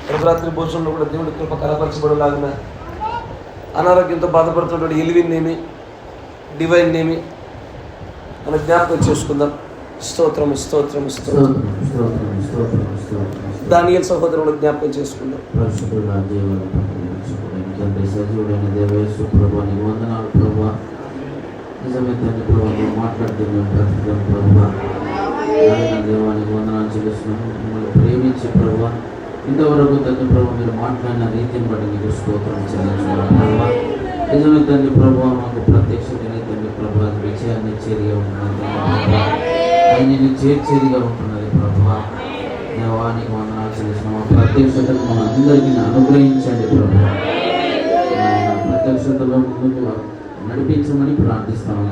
ప్రభురాత్రి భోజనంలో కూడా దేవుడి కృప కనపరచబడలాగున, అనారోగ్యంతో బాధపడుతున్నటువంటి ఎలివిన్ నేమి, డివైన్ నేమి మనం జ్ఞాపకం చేసుకుందాం. స్తోత్రము స్తోత్రము స్తోత్రం. దానియేలు సహోదరులను జ్ఞాపకం చేసుకుందాం. నిజమే తండ్రి ప్రభావ, నువ్వు మాట్లాడితే మేము బ్రతుకుతాం ప్రభావ. దేవానికి వందనాలు చెల్లిస్తున్నాము. మిమ్మల్ని ప్రేమించి ప్రభావ ఇంతవరకు తండ్రి ప్రభావ మీరు మాట్లాడిన రీతిని బట్టి నీకు స్తోత్రం చెల్లించాలి ప్రభావ. నిజమే తండ్రి ప్రభావ, మాకు ప్రత్యక్షతనే తండ్రి ప్రభావ విజయాన్ని చేరిగా ఉంటున్నది ప్రభావ, ఆయన్ని చేర్చేదిగా ఉంటున్నది ప్రభావ. దేవానికి వందనాలు చెల్లిస్తున్నాము. ప్రత్యక్షతను మన అందరికీ అనుగ్రహించండి ప్రభావ. ప్రత్యక్షతలో ముందుకు నడిపించమని ప్రార్థిస్తాము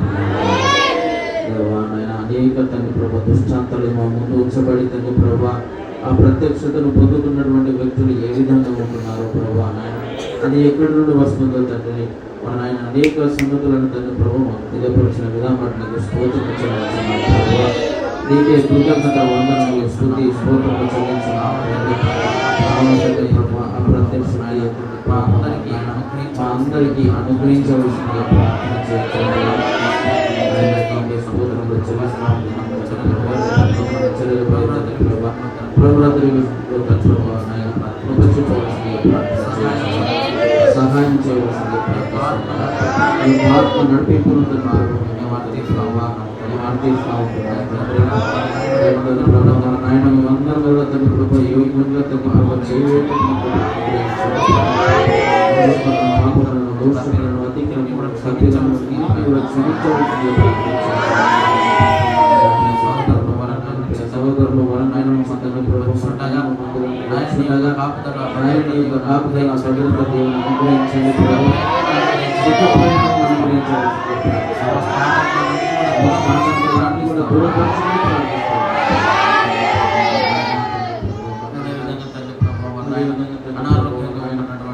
దేవా. నాయన అనేక తండ్రి ప్రభా దృష్టాంతాలు మా ముందు ఉంచబడి తండ్రి ప్రభా ఆ ప్రత్యక్షతను పొందుతున్నటువంటి వ్యక్తులు ఏ విధంగా ఉంటున్నారో ప్రభా నాయన, అది ఎక్కడి నుండి వస్తుందో తండ్రి మన ఆయన అనేక సంగతులను తండ్రి ప్రభు మాకు తెలియపరిచిన విధానం నీకు స్తోత్రం ప్రభావ. నీకే కృతజ్ఞత వందనములు స్తుతి స్తోత్రములు చెల్లించున్నాము తండ్రి. ఆవశ్యక ప్రభు అప్రత్యక్షమై మా అందరికీ అనుగ్రహించవలసిందిగా ప్రార్థన చేస్తున్నాము. ఆయనకి స్తోత్రములు చెల్లిస్తున్నాము. సహాయం చేయవలసింది నడిపింపుతున్నారు. ఆయన అందరూ కూడా తన కృప యోగ్యంగా తన కృప దోషులను అతిక్రమం సత్యలను కూడా క్షమించవలసింది సహోదరులు వలన ఆయన మద్దతు ప్రభుత్వంగా కాపుదల సభ్యుల దేవుని అనుగ్రహించండి.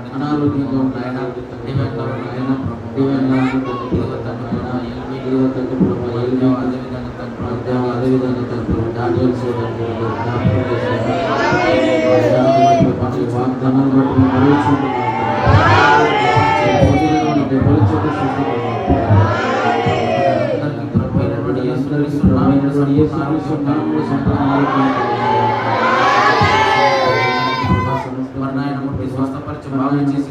అనారోగ్యంగా ఉన్న అదేవిధంగా వాగ్దానాలు స్వస్థపరిచి బాగా చేసి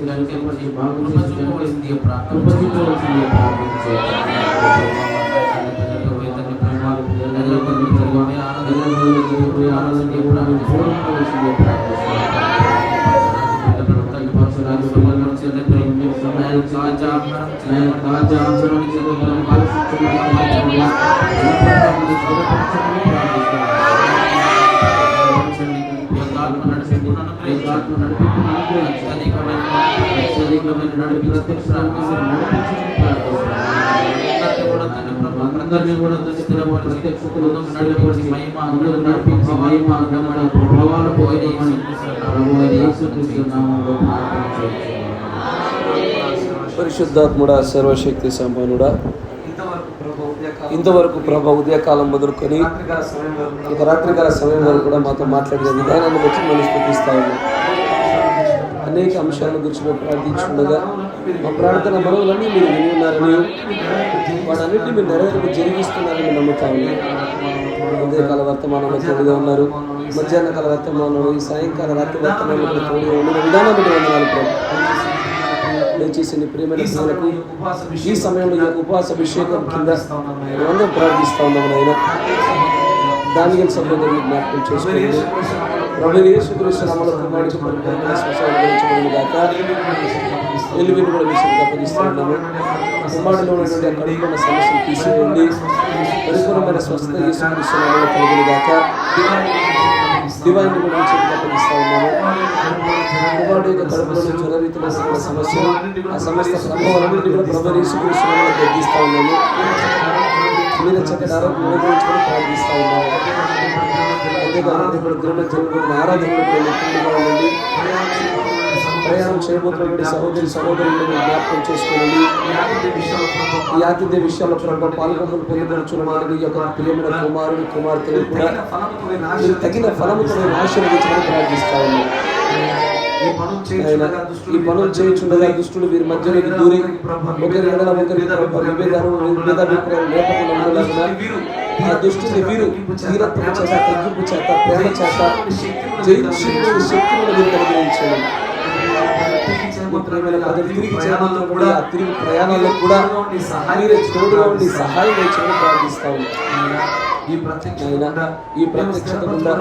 అందరినీ కూడా ప్రత్యక్షతలు నడిపించి మహిమ ప్రభావాలు పోయిన యేసుక్రీస్తు నామములో ప్రార్థన చేస్తున్నాము. పరిశుద్ధాత్ముడా, సర్వశక్తి సంపన్నుడా, ఇంతవరకు ప్రభు ఉదయకాలం మొదలుకొని ఇక రాత్రికాల సమయం వరకు కూడా మాతో మాట్లాడిన విధానాన్ని బట్టి మనం స్తుతిస్తా ఉన్నాం. అనేక అంశాలను గురించి మేము ప్రార్థించుండగా మా ప్రార్థన మనవులన్నీ మీరు విని ఉన్నారని, వాటన్నిటిని మీరు నెరవేర్పు జరిగిస్తున్నారని నమ్ముతా ఉన్నాం. ఉదయకాల వర్తమానంలో తోడుగా ఉన్నారు, మధ్యాహ్న కాల వర్తమానంలో, ఈ సాయంకాల రాత్రి వర్తమానంలో కూడా తోడుగా ఉన్న విధానాన్ని వందనాలు ప్రభు. దయచేసి నీ ప్రియమైన పిల్లలకు ఈ సమయంలో ఈ యొక్క ఉపవాస అభిషేకం కింద మేమందరం ప్రార్థిస్తా ఉన్నాము నాయన. దానియేలు సహోదరుని జ్ఞాపకం చేసుకోండి. ప్రభువైన యేసుక్రీస్తు నామములో కుమారుడికి పరిపూర్ణ స్వస్థత అనుగ్రహించబడును గాక. ఎలివిని కూడా విషయంగా అప్పగిస్తూ ఉన్నాము. కుమారుడిలో ఉన్నటువంటి ఆ కడుపులో ఉన్న సమస్యను తీసివేయండి. పరిపూర్ణమైన స్వస్థత యేసుక్రీస్తు నామములో కలుగును గాక. దివాయిని కూడా విషయంగా అప్పగిస్తూ ఉన్నాము. కుమారుడు యొక్క కడుపులో జ్వరరీతిలో ఉన్న సమస్యలు, ఆ సమస్త ప్రభావాలన్నింటినీ కూడా ప్రభువైన యేసుక్రీస్తు నామములో తగ్గిస్తూ ఉన్నాము. మీరు చక్కటి ఆరోగ్యం అనుగ్రహించుకొని ప్రార్థిస్తూ ఉన్నాము. అంతేకాకుండా ఇప్పుడు దిన జరుగుతున్న ఆరాధనలు ఉండండి. ప్రయాణం చేయబోతున్నటువంటి సహోదరులను జ్ఞాపకం చేసుకోండి. ఈ ఆతిథ్య విషయాల్లో ప్రభావ పాల్గొనలు పొందుపరచుకోవడానికి ఈ యొక్క ప్రియమైన కుమారుడు కుమార్తెలు కూడా మీరు తగిన ఫలముతో ఆశీర్వదించమని ప్రార్థిస్తా ఉన్నాం. ఈ పనులు చేయించుండగా దుష్టులు వీరి మధ్యలోకి దూరి ఒకరి ఎడల ఒకరి విభేదాభిప్రాయాలు లేకుండా ఆ దుష్టుని వీరు తీరత్వం చేత, తగ్గింపు చేత, ప్రేమ చేత జయించి శక్తులను మీరు కలిగించండి. తిరిగి చేయబోతున్నప్పుడు ఆ తిరిగి ప్రయాణాల్లో కూడా మీరే తోడుగా ఉండి సహాయం చేయమని ప్రార్థిస్తా ఉన్నాం. ఈ ప్రత్యక్షత గుండా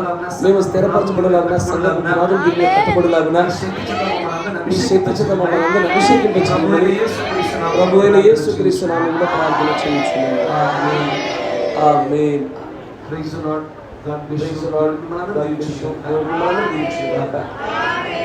మేము స్థిరపరచబడలాగునా, సంఘం పునాదులు దీన్ని కట్టబడలాగునా మీ శక్తి చేత మమ్మల్ని అందరినీ అభిషేకింపచేయమని ప్రభువైన యేసుక్రీస్తు నామములో ప్రార్థన చేయించున్నాము. ఆమేన్. Praise the Lord. God bless you.